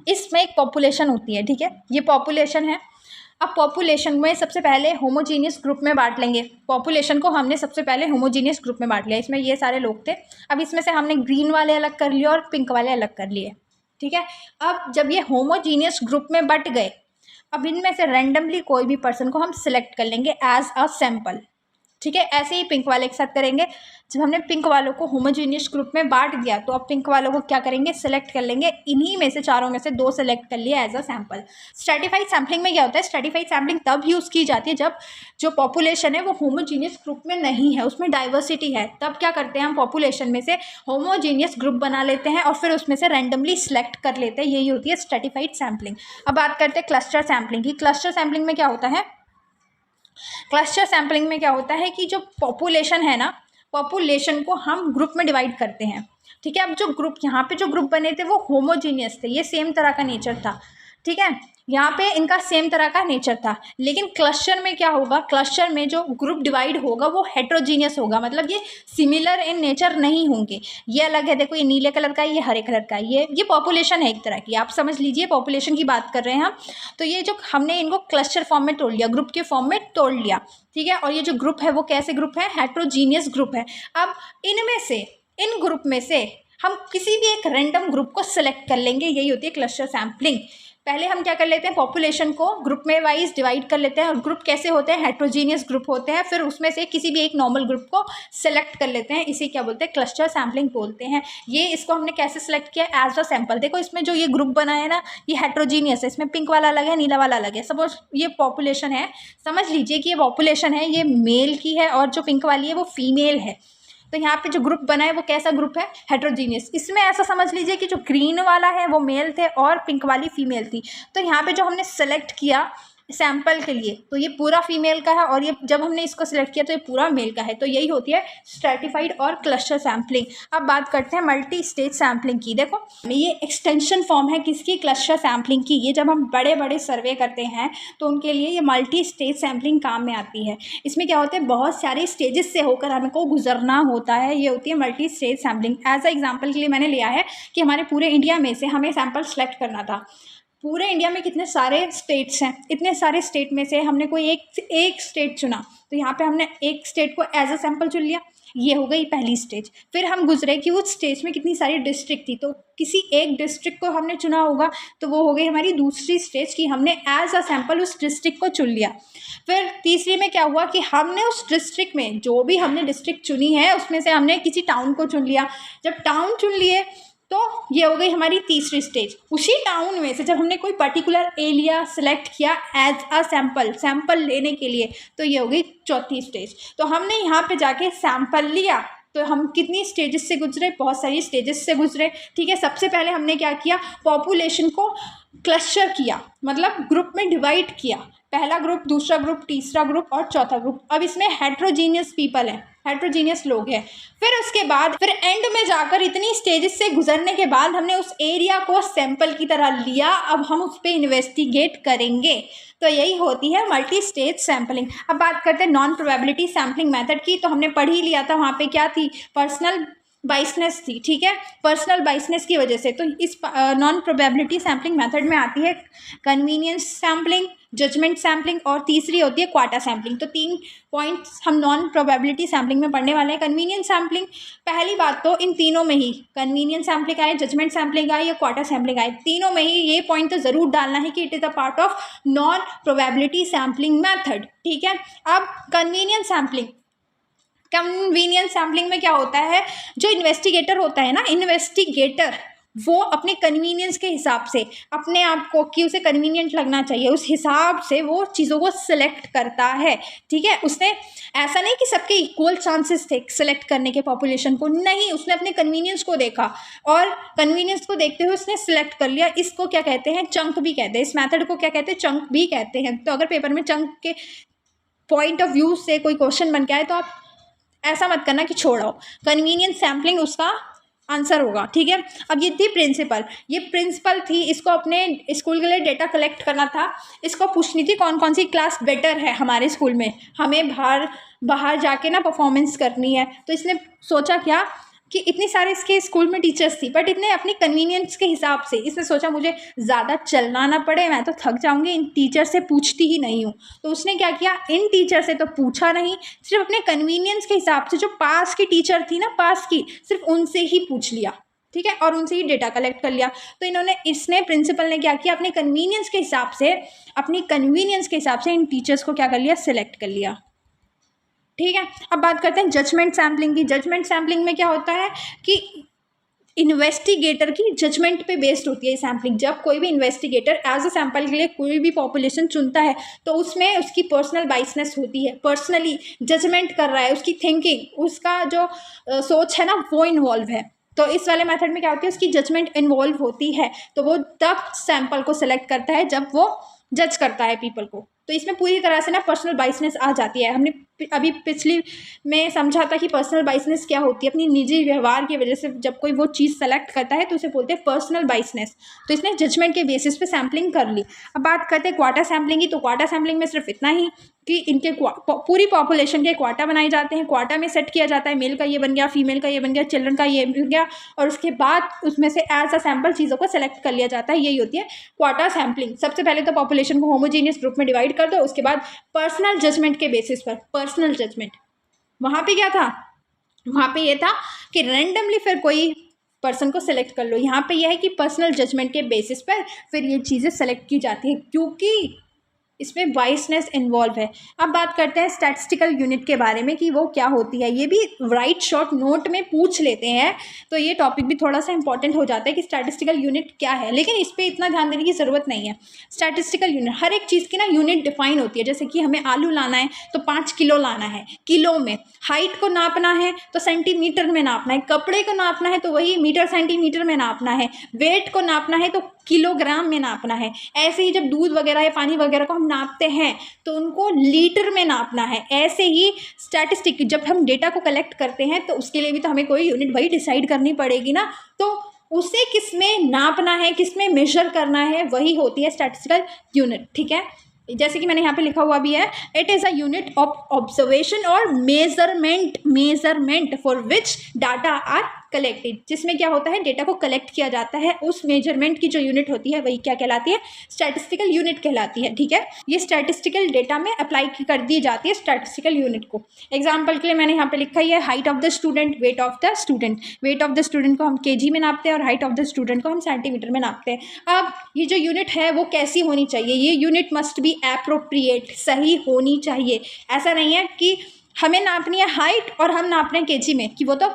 इसमें एक पॉपुलेशन होती है, ठीक है, ये पॉपुलेशन है। अब पॉपुलेशन में सबसे पहले होमोजीनियस ग्रुप में बांट लेंगे। पॉपुलेशन को हमने सबसे पहले होमोजीनियस ग्रुप में बांट लिया। इसमें ये सारे लोग थे। अब इसमें से हमने ग्रीन वाले अलग कर लिए और पिंक वाले अलग कर लिए, ठीक है। अब जब ये होमोजीनियस ग्रुप में बट गए, अब इनमें से रैंडमली कोई भी पर्सन को हम सिलेक्ट कर लेंगे एज अ सैम्पल, ठीक है। ऐसे ही पिंक वाले के साथ करेंगे। जब हमने पिंक वालों को होमोजीनियस ग्रुप में बांट दिया, तो अब पिंक वालों को क्या करेंगे, सिलेक्ट कर लेंगे। इन्हीं में से चारों में से 2 सेलेक्ट कर लिए as a sample. Stratified sampling में क्या होता है, स्ट्रैटिफाइड सैम्पलिंग तब यूज़ की जाती है जब जो पॉपुलेशन है वो होमोजीनियस ग्रुप में नहीं है, उसमें डाइवर्सिटी है। तब क्या करते हैं हम, पॉपुलेशन में से होमोजीनियस ग्रुप बना लेते हैं और फिर उसमें से रैंडमली सिलेक्ट कर लेते हैं। यही होती है स्ट्रैटिफाइड सैम्पलिंग। अब बात करते हैं क्लस्टर सैम्पलिंग की। क्लस्टर सैम्पलिंग में क्या होता है, क्लस्टर सैम्पलिंग में क्या होता है कि जो पॉपुलेशन है ना, पॉपुलेशन को हम ग्रुप में डिवाइड करते हैं, ठीक है। अब जो ग्रुप यहाँ पे जो ग्रुप बने थे वो होमोजीनियस थे, ये सेम तरह का नेचर था, ठीक है। यहाँ पे इनका सेम तरह का नेचर था। लेकिन क्लस्टर में क्या होगा, क्लस्टर में जो ग्रुप डिवाइड होगा वो हेट्रोजीनियस होगा, मतलब ये सिमिलर इन नेचर नहीं होंगे। ये अलग है, देखो ये नीले कलर का है, ये हरे कलर का है। ये पॉपुलेशन है एक तरह की, आप समझ लीजिए पॉपुलेशन की बात कर रहे हैं हम। तो ये जो हमने इनको क्लस्टर फॉर्म में तोड़ लिया, ग्रुप के फॉर्म में तोड़ लिया, ठीक है। और ये जो ग्रुप है वो कैसे ग्रुप है, हेट्रोजीनियस ग्रुप है। अब इनमें से, इन ग्रुप में से हम किसी भी एक रैंडम ग्रुप को सिलेक्ट कर लेंगे। यही होती है क्लस्टर सैम्पलिंग। पहले हम क्या कर लेते हैं, पॉपुलेशन को ग्रुप में वाइज डिवाइड कर लेते हैं। और ग्रुप कैसे होते हैं, हेट्रोजीनियस ग्रुप होते हैं। फिर उसमें से किसी भी एक नॉर्मल ग्रुप को सिलेक्ट कर लेते हैं। इसे क्या बोलते हैं, क्लस्टर सैम्पलिंग बोलते हैं। ये इसको हमने कैसे सिलेक्ट किया, एज अ सैम्पल। देखो इसमें जो ये ग्रुप बना है ना, ये हेट्रोजीनियस है, इसमें पिंक वाला अलग है, नीला वाला अलग है। सपोज ये पॉपुलेशन है, समझ लीजिए कि ये पॉपुलेशन है, ये मेल की है और जो पिंक वाली है वो फीमेल है। तो यहाँ पे जो ग्रुप बना है वो कैसा ग्रुप है, हेट्रोजीनियस। इसमें ऐसा समझ लीजिए कि जो ग्रीन वाला है वो मेल थे और पिंक वाली फीमेल थी। तो यहाँ पे जो हमने सेलेक्ट किया सैम्पल के लिए, तो ये पूरा फीमेल का है, और ये जब हमने इसको सिलेक्ट किया तो ये पूरा मेल का है। तो यही होती है स्ट्रैटिफाइड और क्लस्टर सैम्पलिंग। अब बात करते हैं मल्टी स्टेज सैम्पलिंग की। देखो ये एक्सटेंशन फॉर्म है किसकी, क्लस्टर सैम्पलिंग की। ये जब हम बड़े बड़े सर्वे करते हैं तो उनके लिए ये मल्टी स्टेज सैम्पलिंग काम में आती है। इसमें क्या होता है, बहुत सारे स्टेजेस से होकर हमको गुजरना होता है। ये होती है multi stage sampling. As a example के लिए मैंने लिया है कि हमारे पूरे इंडिया में से हमें सैम्पल सेलेक्ट करना था। पूरे इंडिया में कितने सारे स्टेट्स हैं, इतने सारे स्टेट में से हमने कोई एक स्टेट चुना। तो यहाँ पे हमने एक स्टेट को एज अ सैम्पल चुन लिया। ये हो गई पहली स्टेज। फिर हम गुजरे कि उस स्टेज में कितनी सारी डिस्ट्रिक्ट थी, तो किसी एक डिस्ट्रिक्ट को हमने चुना होगा, तो वो हो गई हमारी दूसरी स्टेज की हमने एज अ सैम्पल उस डिस्ट्रिक्ट को चुन लिया। फिर तीसरी में क्या हुआ कि हमने उस डिस्ट्रिक्ट में जो भी हमने डिस्ट्रिक्ट चुनी है उसमें से हमने किसी टाउन को चुन लिया। जब टाउन चुन लिए तो ये हो गई हमारी तीसरी स्टेज। उसी टाउन में से जब हमने कोई पर्टिकुलर एरिया सेलेक्ट किया एज अ सैम्पल लेने के लिए, तो ये हो गई चौथी स्टेज। तो हमने यहाँ पे जाके सैम्पल लिया, तो हम कितनी स्टेजेस से गुजरे, बहुत सारी स्टेजेस से गुजरे, ठीक है। सबसे पहले हमने क्या किया, पॉपुलेशन को क्लस्टर किया, मतलब ग्रुप में डिवाइड किया। पहला ग्रुप, दूसरा ग्रुप, तीसरा ग्रुप और चौथा ग्रुप। अब इसमें हेट्रोजीनियस पीपल है, हेट्रोजीनियस लोग हैं। फिर उसके बाद फिर एंड में जाकर इतनी स्टेजेस से गुजरने के बाद हमने उस एरिया को सैंपल की तरह लिया। अब हम उस पर इन्वेस्टिगेट करेंगे। तो यही होती है मल्टी स्टेज सैम्पलिंग। अब बात करते हैं नॉन प्रोबेबिलिटी सैम्पलिंग मेथड की। तो हमने पढ़ ही लिया था, वहाँ पे क्या थी, पर्सनल बाइसनेस थी, ठीक है, पर्सनल बाइसनेस की वजह से। तो इस नॉन प्रोबेबिलिटी सैम्पलिंग मेथड में आती है कन्वीनियंस सैम्पलिंग, जजमेंट सैम्पलिंग और तीसरी होती है क्वाटा सैम्पलिंग। तो 3 पॉइंट्स हम नॉन प्रोबेबिलिटी सैम्पलिंग में पढ़ने वाले हैं। कन्वीनियंस सैम्पलिंग, पहली बात तो इन तीनों में ही कन्वीनियंस सैम्पलिंग आए, जजमेंट सैम्पलिंग आए या क्वाटा सैम्पलिंग आए, तीनों में ही ये पॉइंट तो ज़रूर डालना है कि it is a part of non probability sampling method, ठीक है। अब कन्वीनियंस सैम्पलिंग, कन्वीनियंस सैम्पलिंग में क्या होता है, जो इन्वेस्टिगेटर होता है ना, इन्वेस्टिगेटर वो अपने कन्वीनियंस के हिसाब से, अपने आप को कि उसे कन्वीनियंट लगना चाहिए उस हिसाब से वो चीज़ों को सिलेक्ट करता है, ठीक है। उसने ऐसा नहीं कि सबके इक्वल चांसेस थे सिलेक्ट करने के पॉपुलेशन को, नहीं, उसने अपने कन्वीनियंस को देखा और कन्वीनियंस को देखते हुए उसने सिलेक्ट कर लिया। इसको क्या कहते हैं, चंक भी कहते हैं, इस मेथड को क्या कहते हैं, चंक भी कहते हैं। तो अगर पेपर में चंक के पॉइंट ऑफ व्यू से कोई क्वेश्चन बन के आए तो आप ऐसा मत करना कि छोड़ो, कन्वीनियंस सैम्पलिंग उसका आंसर होगा, ठीक है। अब ये थी प्रिंसिपल, ये प्रिंसिपल थी, इसको अपने स्कूल के लिए डेटा कलेक्ट करना था, इसको पूछनी थी कौन कौन सी क्लास बेटर है हमारे स्कूल में, हमें बाहर जाके ना परफॉर्मेंस करनी है। तो इसने सोचा क्या कि इतनी सारे इसके स्कूल में टीचर्स थी, बट इतने अपनी कन्वीनियंस के हिसाब से इसने सोचा मुझे ज़्यादा चलना ना पड़े, मैं तो थक जाऊंगी, इन टीचर से पूछती ही नहीं हूँ। तो उसने क्या किया, इन टीचर से तो पूछा नहीं, सिर्फ अपने कन्वीनियंस के हिसाब से जो पास की टीचर थी ना, पास की, सिर्फ उनसे ही पूछ लिया, ठीक है, और उनसे ही डेटा कलेक्ट कर लिया। तो इसने प्रिंसिपल ने क्या किया, अपने कन्वीनियंस के हिसाब से इन टीचर्स को क्या कर लिया, सिलेक्ट कर लिया, ठीक है। अब बात करते हैं जजमेंट सैम्पलिंग की। जजमेंट सैम्पलिंग में क्या होता है कि इन्वेस्टिगेटर की जजमेंट पे बेस्ड होती है सैम्पलिंग। जब कोई भी इन्वेस्टिगेटर एज अ सैंपल के लिए कोई भी पॉपुलेशन चुनता है तो उसमें उसकी पर्सनल बाइसनेस होती है, पर्सनली जजमेंट कर रहा है, उसकी थिंकिंग, उसका जो सोच है ना वो इन्वॉल्व है। तो इस वाले मेथड में क्या होती है, उसकी जजमेंट इन्वॉल्व होती है, तो वो तब सैंपल को सिलेक्ट करता है जब वो जज करता है पीपल को। तो इसमें पूरी तरह से ना पर्सनल बाइसनेस आ जाती है। हमने अभी पिछली में समझा था कि पर्सनल बाइसनेस क्या होती है, अपनी निजी व्यवहार की वजह से जब कोई वो चीज़ सेलेक्ट करता है तो उसे बोलते हैं पर्सनल बाइसनेस। तो इसने जजमेंट के बेसिस पे सैम्पलिंग कर ली। अब बात करते हैं क्वार्टर सैम्पलिंग की। तो क्वार्टर सैम्पलिंग में सिर्फ इतना ही कि इनके पूरी पॉपुलेशन के क्वार्टर बनाए जाते हैं, क्वार्टर में सेट किया जाता है, मेल का ये बन गया, फीमेल का ये बन गया, चिल्ड्रन का ये बन गया, और उसके बाद उसमें से एज अ सैम्पल चीज़ों को सेलेक्ट कर लिया जाता है। यही होती है क्वार्टर सैम्पलिंग। सबसे पहले तो पॉपुलेशन को होमोजीनियस ग्रुप में डिवाइड कर दो, उसके बाद पर्सनल जजमेंट के बेसिस पर, पर्सनल जजमेंट, वहाँ पे क्या था, वहाँ पे ये था कि रैंडमली फिर कोई पर्सन को सिलेक्ट कर लो। यहाँ पे यह है कि पर्सनल जजमेंट के बेसिस पर फिर ये चीज़ें सेलेक्ट की जाती हैं क्योंकि इसमें बाइसनेस इन्वॉल्व है। अब बात करते हैं स्टैटिस्टिकल यूनिट के बारे में कि वो क्या होती है। ये भी राइट शॉर्ट नोट में पूछ लेते हैं, तो ये टॉपिक भी थोड़ा सा इंपॉर्टेंट हो जाता है कि स्टैटिस्टिकल यूनिट क्या है, लेकिन इस पर इतना ध्यान देने की ज़रूरत नहीं है। स्टैटिस्टिकल यूनिट, हर एक चीज़ की ना यूनिट डिफाइन होती है। जैसे कि हमें आलू लाना है तो 5 किलो लाना है, किलो में। हाइट को नापना है तो सेंटीमीटर में नापना है, कपड़े को नापना है तो वही मीटर सेंटीमीटर में नापना है, वेट को नापना है तो किलोग्राम में नापना है। ऐसे ही जब दूध वगैरह या पानी वगैरह को हम नापते हैं तो उनको लीटर में नापना है। ऐसे ही स्टैटिस्टिक, जब हम डेटा को कलेक्ट करते हैं तो उसके लिए भी तो हमें कोई यूनिट वही डिसाइड करनी पड़ेगी ना, तो उसे किस में नापना है, किस में मेजर करना है, वही होती है स्टैटिस्टिकल यूनिट, ठीक है। जैसे कि मैंने यहाँ पे लिखा हुआ भी है, it is a unit of observation और measurement for which data are collected. जिसमें क्या होता है, डेटा को कलेक्ट किया जाता है, उस मेजरमेंट की जो यूनिट होती है वही क्या कहलाती है, स्टैटिस्टिकल यूनिट कहलाती है, ठीक है। ये स्टैटिस्टिकल डेटा में अप्लाई कर दी जाती है स्टैटिस्टिकल यूनिट को। एग्जाम्पल के लिए मैंने यहाँ पे लिखा ही है, height of the student, weight of the student. Weight of the student को हम केजी में नापते हैं और हाइट ऑफ द स्टूडेंट को हम सेंटीमीटर में नापते हैं। अब ये जो यूनिट है वो कैसी होनी चाहिए, ये यूनिट मस्ट बी एप्रोप्रिएट, सही होनी चाहिए। ऐसा नहीं है कि हमें नापनी है हाइट और हम नाप रहे हैं केजी में, कि वो तो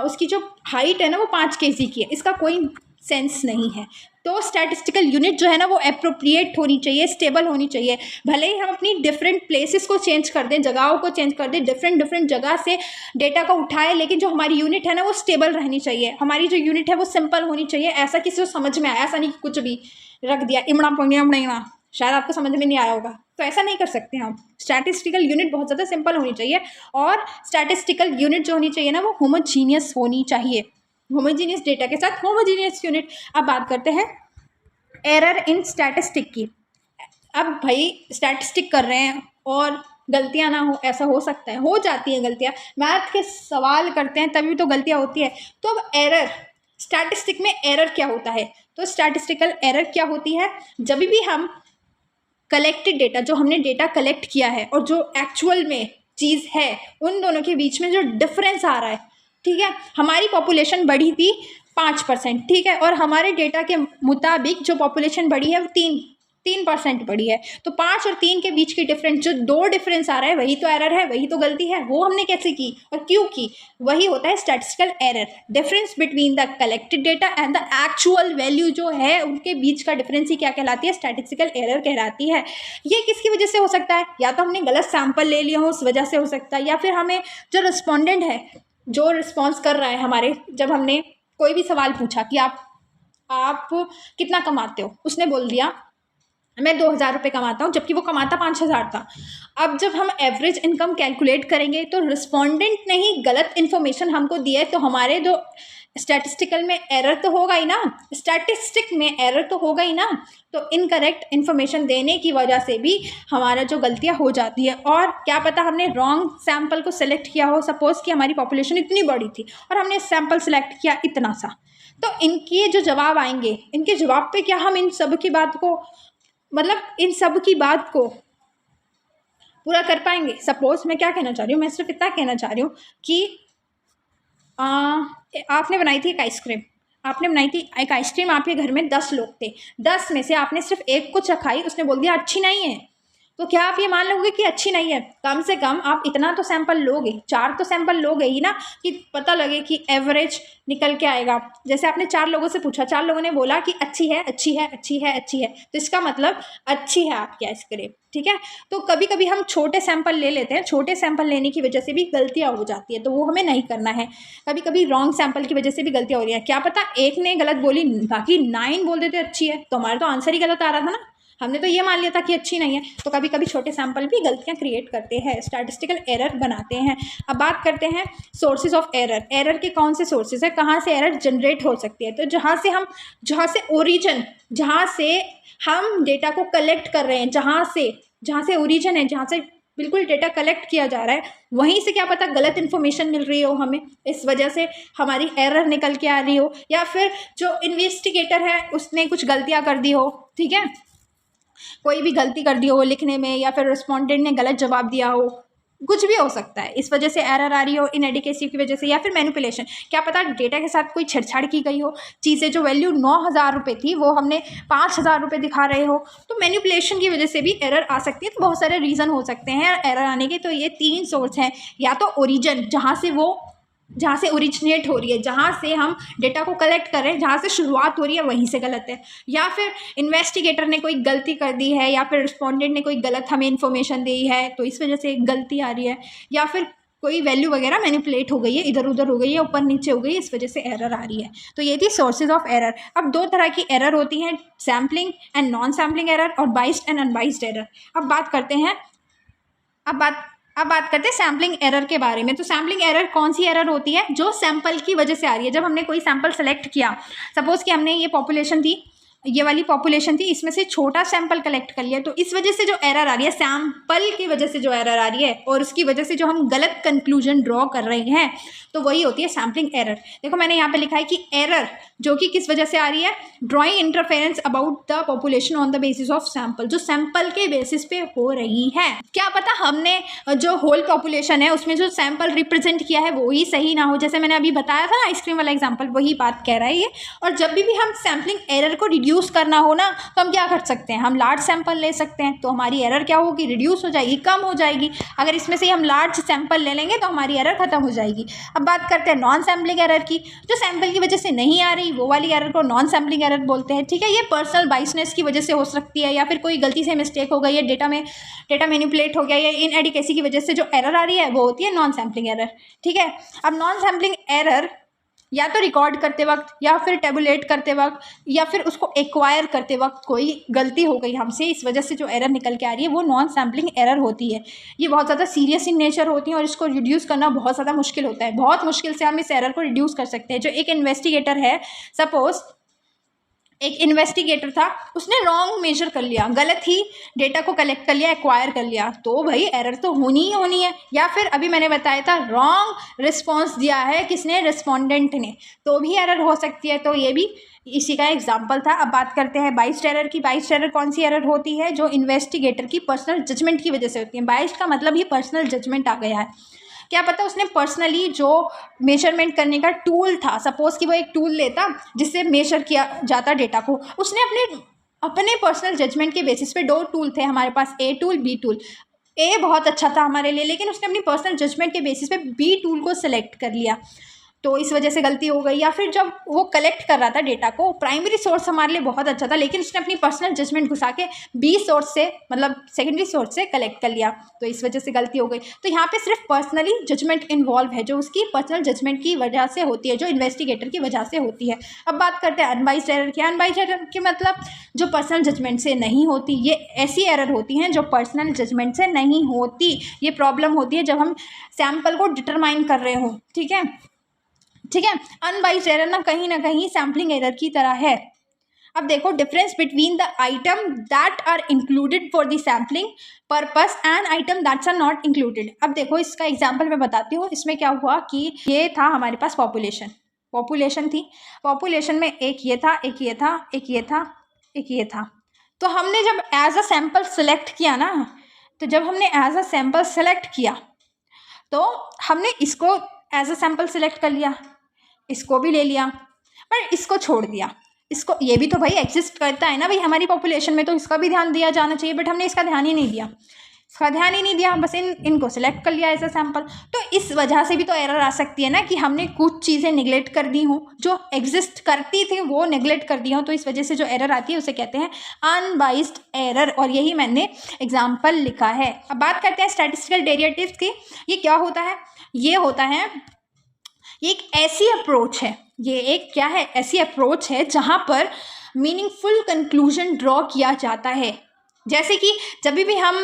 उसकी जो हाइट है ना वो 5 केजी की है, इसका कोई सेंस नहीं है। तो स्टैटिस्टिकल यूनिट जो है ना वो एप्रोप्रिएट होनी चाहिए, स्टेबल होनी चाहिए। भले ही हम अपनी डिफरेंट प्लेसेस को चेंज कर दें, जगहों को चेंज कर दें, डिफरेंट जगह से डेटा को उठाए, लेकिन जो हमारी यूनिट है ना वो स्टेबल रहनी चाहिए। हमारी जो यूनिट है वो सिंपल होनी चाहिए। ऐसा किसी को समझ में आया, ऐसा नहीं कि कुछ भी रख दिया, इमड़ा पंगड़ा, शायद आपको समझ में नहीं आया होगा, तो ऐसा नहीं कर सकते हम। स्टैटिस्टिकल यूनिट बहुत ज़्यादा सिंपल होनी चाहिए, और स्टैटिस्टिकल यूनिट जो होनी चाहिए ना वो होमोजीनियस होनी चाहिए, होमोजीनियस डेटा के साथ होमोजीनियस यूनिट। अब बात करते हैं एरर इन स्टैटिस्टिक की। अब भाई स्टैटिस्टिक कर रहे हैं और गलतियां ना हो, ऐसा हो सकता है, हो जाती हैं गलतियां, मैथ के सवाल करते हैं तभी तो गलतियां होती है। तो अब एरर, स्टैटिस्टिक में एरर क्या होता है, तो स्टैटिस्टिकल एरर क्या होती है, जब भी हम कलेक्टेड डेटा, जो हमने डेटा कलेक्ट किया है और जो एक्चुअल में चीज़ है, उन दोनों के बीच में जो डिफरेंस आ रहा है, ठीक है। हमारी पॉपुलेशन बढ़ी थी 5%, ठीक है, और हमारे डेटा के मुताबिक जो पॉपुलेशन बढ़ी है वो 3 3% बढ़ी है। तो 5 और 3 के बीच की डिफरेंस, जो 2 डिफरेंस आ रहा है वही तो एरर है, वही तो गलती है। वो हमने कैसे की और क्यों की, वही होता है statistical error. Difference between the collected data and the actual value जो है उनके बीच का डिफरेंस ही क्या कहलाती है, स्टैटिस्टिकल एरर कहलाती है। ये किसकी वजह से हो सकता है, या तो हमने गलत सैंपल ले लिया हो उस वजह से हो सकता है, या फिर हमें जो रिस्पॉन्डेंट है, जो रिस्पॉन्स कर रहा है हमारे, जब हमने कोई भी सवाल पूछा कि आप कितना कमाते हो, उसने बोल दिया मैं 2,000 रुपये कमाता हूँ, जबकि वो कमाता 5,000 था। अब जब हम एवरेज इनकम कैलकुलेट करेंगे तो रिस्पॉन्डेंट ने ही गलत इन्फॉर्मेशन हमको दी है, तो हमारे जो स्टैटिस्टिकल में एरर तो होगा ही ना, स्टैटिस्टिक में एरर तो होगा ही ना। तो इनकरेक्ट इन्फॉर्मेशन देने की वजह से भी हमारा जो गलतियाँ हो जाती है। और क्या पता हमने रॉन्ग सैम्पल को सिलेक्ट किया हो, सपोज़ कि हमारी पॉपुलेशन इतनी बड़ी थी और हमने सैम्पल सेलेक्ट किया इतना सा, तो इनके जो जवाब आएंगे, इनके जवाब पे क्या हम इन सब की बात को, मतलब इन सब की बात को पूरा कर पाएंगे। सपोज मैं क्या कहना चाह रही हूँ, मैं सिर्फ इतना कहना चाह रही हूँ कि आपने बनाई थी एक आइसक्रीम, आपने बनाई थी एक आइसक्रीम, आपके घर में 10 लोग थे, 10 में से आपने सिर्फ एक को चखाई, उसने बोल दिया अच्छी नहीं है, तो क्या आप ये मान लोगे कि अच्छी नहीं है? कम से कम आप इतना तो सैंपल लोगे, 4 तो सैंपल लोगे ही ना, कि पता लगे कि एवरेज निकल के आएगा। जैसे आपने 4 लोगों से पूछा, 4 लोगों ने बोला कि अच्छी है, अच्छी है, अच्छी है, अच्छी है, तो इसका मतलब अच्छी है आपकी आइसक्रीम, ठीक है। तो कभी कभी हम छोटे सैंपल ले लेते हैं, छोटे सैंपल लेने की वजह से भी गलतियाँ हो जाती है, तो वो हमें नहीं करना है। कभी कभी रॉन्ग सैंपल की वजह से भी गलतियाँ हो रही है, क्या पता एक ने गलत बोली, बाकी 9 बोल देते अच्छी है, तो हमारा तो आंसर ही गलत आ रहा था ना, हमने तो ये मान लिया था कि अच्छी नहीं है। तो कभी कभी छोटे सैंपल भी गलतियां क्रिएट करते हैं, स्टैटिस्टिकल एरर बनाते हैं। अब बात करते हैं सोर्सेज ऑफ एरर। एरर के कौन से सोर्सेज है, कहाँ से एरर जनरेट हो सकती है? तो जहाँ से ओरिजिन, जहाँ से हम डेटा को कलेक्ट कर रहे हैं, जहाँ से ओरिजिन है, जहाँ से बिल्कुल डेटा कलेक्ट किया जा रहा है, वहीं से क्या पता गलत इन्फॉर्मेशन मिल रही हो हमें, इस वजह से हमारी एरर निकल के आ रही हो, या फिर जो इन्वेस्टिगेटर है उसने कुछ गलतियाँ कर दी हो, ठीक है, कोई भी गलती कर दी हो लिखने में, या फिर रिस्पॉन्डेंट ने गलत जवाब दिया हो, कुछ भी हो सकता है, इस वजह से एरर आ रही हो, इनएडिकेसी की वजह से, या फिर मैनिपुलेशन, क्या पता डेटा के साथ कोई छेड़छाड़ की गई हो, चीज़ें जो वैल्यू 9,000 रुपये थी वो हमने 5,000 रुपये दिखा रहे हो, तो मैनिपुलेशन की वजह से भी एरर आ सकती है। तो बहुत सारे रीज़न हो सकते हैं एरर आने के। तो ये 3 सोर्स हैं, या तो ओरिजिन, जहाँ से ओरिजिनेट हो रही है, जहाँ से हम डेटा को कलेक्ट कर रहे हैं, जहाँ से शुरुआत हो रही है वहीं से गलत है, या फिर इन्वेस्टिगेटर ने कोई गलती कर दी है, या फिर रिस्पॉन्डेंट ने कोई गलत हमें इन्फॉर्मेशन दी है तो इस वजह से गलती आ रही है, या फिर कोई वैल्यू वगैरह मैनिपुलेट हो गई है, इधर उधर हो गई है, ऊपर नीचे हो गई है, इस वजह से एरर आ रही है। तो ये थी सोर्सेज ऑफ एरर। अब 2 तरह की एरर होती हैं, sampling and non sampling error और बाइस्ड एंड अनबाइस्ड एरर। अब बात करते हैं सैम्पलिंग एरर के बारे में। तो सैम्पलिंग एरर कौन सी एरर होती है, जो सैंपल की वजह से आ रही है। जब हमने कोई सैंपल सेलेक्ट किया, सपोज कि हमने ये पॉपुलेशन थी, ये वाली पॉपुलेशन थी, इसमें से छोटा सैंपल कलेक्ट कर लिया, तो इस वजह से जो एरर आ रही है, सैंपल की वजह से जो एरर आ रही है और उसकी वजह से जो हम गलत कंक्लूजन ड्रॉ कर रहे हैं, तो वही होती है सैम्पलिंग एरर। देखो मैंने यहाँ पे लिखा है कि एरर जो कि किस वजह से आ रही है, drawing interference about the population on the basis of sample, जो सैंपल के बेसिस पे हो रही है। क्या पता हमने जो होल पॉपुलेशन है उसमें जो सैंपल रिप्रेजेंट किया है वो ही सही ना हो, जैसे मैंने अभी बताया था ना आइसक्रीम वाला एग्जाम्पल, वही बात कह रहा है ये। और जब भी हम सैम्पलिंग एरर को रिड्यूस करना हो ना, तो हम क्या कर सकते हैं, हम लार्ज सैंपल ले सकते हैं, तो हमारी एरर क्या होगी, रिड्यूस हो जाएगी, कम हो जाएगी। अगर इसमें से हम लार्ज सैंपल ले लेंगे तो हमारी एरर खत्म हो जाएगी। अब बात करते हैं नॉन सैम्पलिंग एरर की। जो सैंपल की वजह से नहीं आ रही वो वाली एरर को नॉन सैम्पलिंग एरर बोलते हैं, ठीक है। ये पर्सनल बाइसनेस की वजह से हो सकती है, या फिर कोई गलती से मिस्टेक हो गई है, डेटा मैनिपुलेट हो गया, या इनएडिक्वेसी की वजह से जो एरर आ रही है वो होती है नॉन सैम्पलिंग एरर, ठीक है। अब नॉन सैम्पलिंग एरर या तो रिकॉर्ड करते वक्त, या फिर टेबुलेट करते वक्त, या फिर उसको एक्वायर करते वक्त कोई गलती हो गई हमसे, इस वजह से जो एरर निकल के आ रही है वो नॉन सैम्पलिंग एरर होती है। ये बहुत ज़्यादा सीरियस इन नेचर होती है और इसको रिड्यूस करना बहुत ज़्यादा मुश्किल होता है। बहुत मुश्किल से हम इस एरर को रिड्यूस कर सकते हैं। जो एक इन्वेस्टिगेटर है, सपोज एक इन्वेस्टिगेटर था, उसने रॉन्ग मेजर कर लिया, गलत ही डेटा को कलेक्ट कर लिया, एक्वायर कर लिया, तो भाई एरर तो होनी ही होनी है। या फिर अभी मैंने बताया था रॉन्ग रिस्पॉन्स दिया है किसने, रिस्पॉन्डेंट ने, तो भी एरर हो सकती है। तो ये भी इसी का एग्जाम्पल था। अब बात करते हैं बाइस्ड एरर की। बाइस्ड एरर कौन सी एरर होती है, जो इन्वेस्टिगेटर की पर्सनल जजमेंट की वजह से होती है। बाइस्ड का मतलब ही पर्सनल जजमेंट आ गया है। क्या पता उसने पर्सनली जो मेजरमेंट करने का टूल था, सपोज कि वो एक टूल लेता जिससे मेजर किया जाता डेटा को, उसने अपने अपने पर्सनल जजमेंट के बेसिस पे 2 टूल थे हमारे पास, ए टूल, बी टूल। ए बहुत अच्छा था हमारे लिए, लेकिन उसने अपनी पर्सनल जजमेंट के बेसिस पे बी टूल को सिलेक्ट कर लिया, तो इस वजह से गलती हो गई। या फिर जब वो कलेक्ट कर रहा था डेटा को, प्राइमरी सोर्स हमारे लिए बहुत अच्छा था, लेकिन उसने अपनी पर्सनल जजमेंट घुसा के बी सोर्स से, मतलब सेकेंडरी सोर्स से कलेक्ट कर लिया, तो इस वजह से गलती हो गई। तो यहाँ पे सिर्फ पर्सनली जजमेंट इन्वॉल्व है, जो उसकी पर्सनल जजमेंट की वजह से होती है, जो इन्वेस्टिगेटर की वजह से होती है। अब बात करते हैं अनबाइस्ड एरर की। अनबाइस्ड एरर की मतलब जो पर्सनल जजमेंट से नहीं होती, ये ऐसी एरर होती हैं जो पर्सनल जजमेंट से नहीं होती। ये प्रॉब्लम होती है जब हम सैम्पल को डिटरमाइन कर रहे हो, ठीक है। अनबाइस्ड एरर ना कहीं सैम्पलिंग एरर की तरह है। अब देखो, difference between the item that are included for the sampling purpose and item that's are not included. अब देखो, इसका एग्जांपल मैं बताती हूँ। इसमें क्या हुआ कि ये था हमारे पास पॉपुलेशन थी। पॉपुलेशन में एक ये था, एक ये था, एक ये था, एक ये था। तो हमने जब एज अ सैम्पल सेलेक्ट किया ना, तो जब हमने एज अ सैम्पल सेलेक्ट किया तो हमने इसको एज अ सैम्पल सेलेक्ट कर लिया, इसको भी ले लिया, पर इसको छोड़ दिया। इसको, ये भी तो भाई एग्जिस्ट करता है ना भाई हमारी पॉपुलेशन में, तो इसका भी ध्यान दिया जाना चाहिए, बट हमने इसका ध्यान ही नहीं दिया। बस इनको सिलेक्ट कर लिया एज अ सैम्पल। तो इस वजह से भी तो एरर आ सकती है ना, कि हमने कुछ चीज़ें निगलेक्ट कर दी हों, जो एग्जिस्ट करती थी वो निगलेक्ट कर दी हों, तो इस वजह से जो एरर आती है उसे कहते हैं अनबाइस्ड एरर, और यही मैंने एग्जाम्पल लिखा है। अब बात करते हैं स्टैटिस्टिकल डेरिवेटिव्स की। ये क्या होता है? ये एक ऐसी अप्रोच है, ऐसी अप्रोच है जहाँ पर मीनिंगफुल कंक्लूजन ड्रॉ किया जाता है। जैसे कि जब भी हम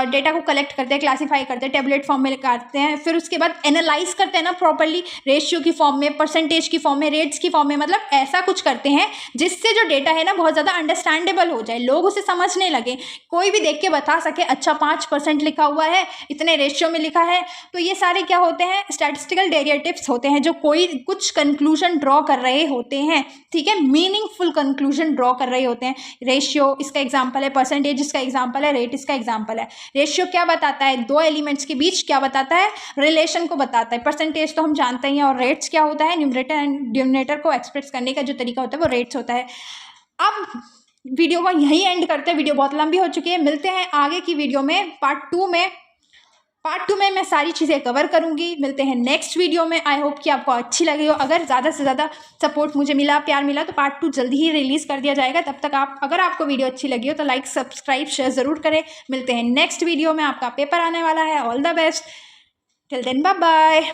डेटा को कलेक्ट करते हैं, क्लासीफाई करते हैं, टेबलेट फॉर्म में करते हैं, फिर उसके बाद एनालाइज करते हैं ना प्रॉपर्ली, रेशियो की फॉर्म में, परसेंटेज की फॉर्म में, रेट्स की फॉर्म में, मतलब ऐसा कुछ करते हैं जिससे जो डेटा है ना बहुत ज़्यादा अंडरस्टैंडेबल हो जाए, लोग उसे समझने लगे, कोई भी देख के बता सके अच्छा 5% लिखा हुआ है, इतने रेशियो में लिखा है। तो ये सारे क्या होते हैं? स्टैटिस्टिकल डेरिवेटिव्स होते हैं, जो कोई कुछ कंक्लूजन ड्रॉ कर रहे होते हैं, ठीक है, मीनिंगफुल कंक्लूजन ड्रॉ कर रहे होते हैं। रेशियो इसका एग्जाम्पल है, परसेंटेज इसका एग्जाम्पल है, रेट इसका एग्जाम्पल है। रेशियो क्या बताता है? 2 एलिमेंट्स के बीच क्या बताता है? रिलेशन को बताता है। परसेंटेज तो हम जानते ही हैं। और रेट्स क्या होता है? न्यूमरेटर एंड डिनोमिनेटर को एक्सप्रेस करने का जो तरीका होता है वो रेट्स होता है। अब वीडियो को यहीं एंड करते हैं, वीडियो बहुत लंबी हो चुकी है। मिलते हैं आगे की वीडियो में, पार्ट 2 में मैं सारी चीज़ें कवर करूंगी। मिलते हैं नेक्स्ट वीडियो में। आई होप कि आपको अच्छी लगी हो। अगर ज़्यादा से ज़्यादा सपोर्ट मुझे मिला, प्यार मिला, तो पार्ट 2 जल्दी ही रिलीज़ कर दिया जाएगा। तब तक अगर आपको वीडियो अच्छी लगी हो तो लाइक, सब्सक्राइब, शेयर ज़रूर करें। मिलते हैं नेक्स्ट वीडियो में। आपका पेपर आने वाला है। All the best. Till then, bye bye.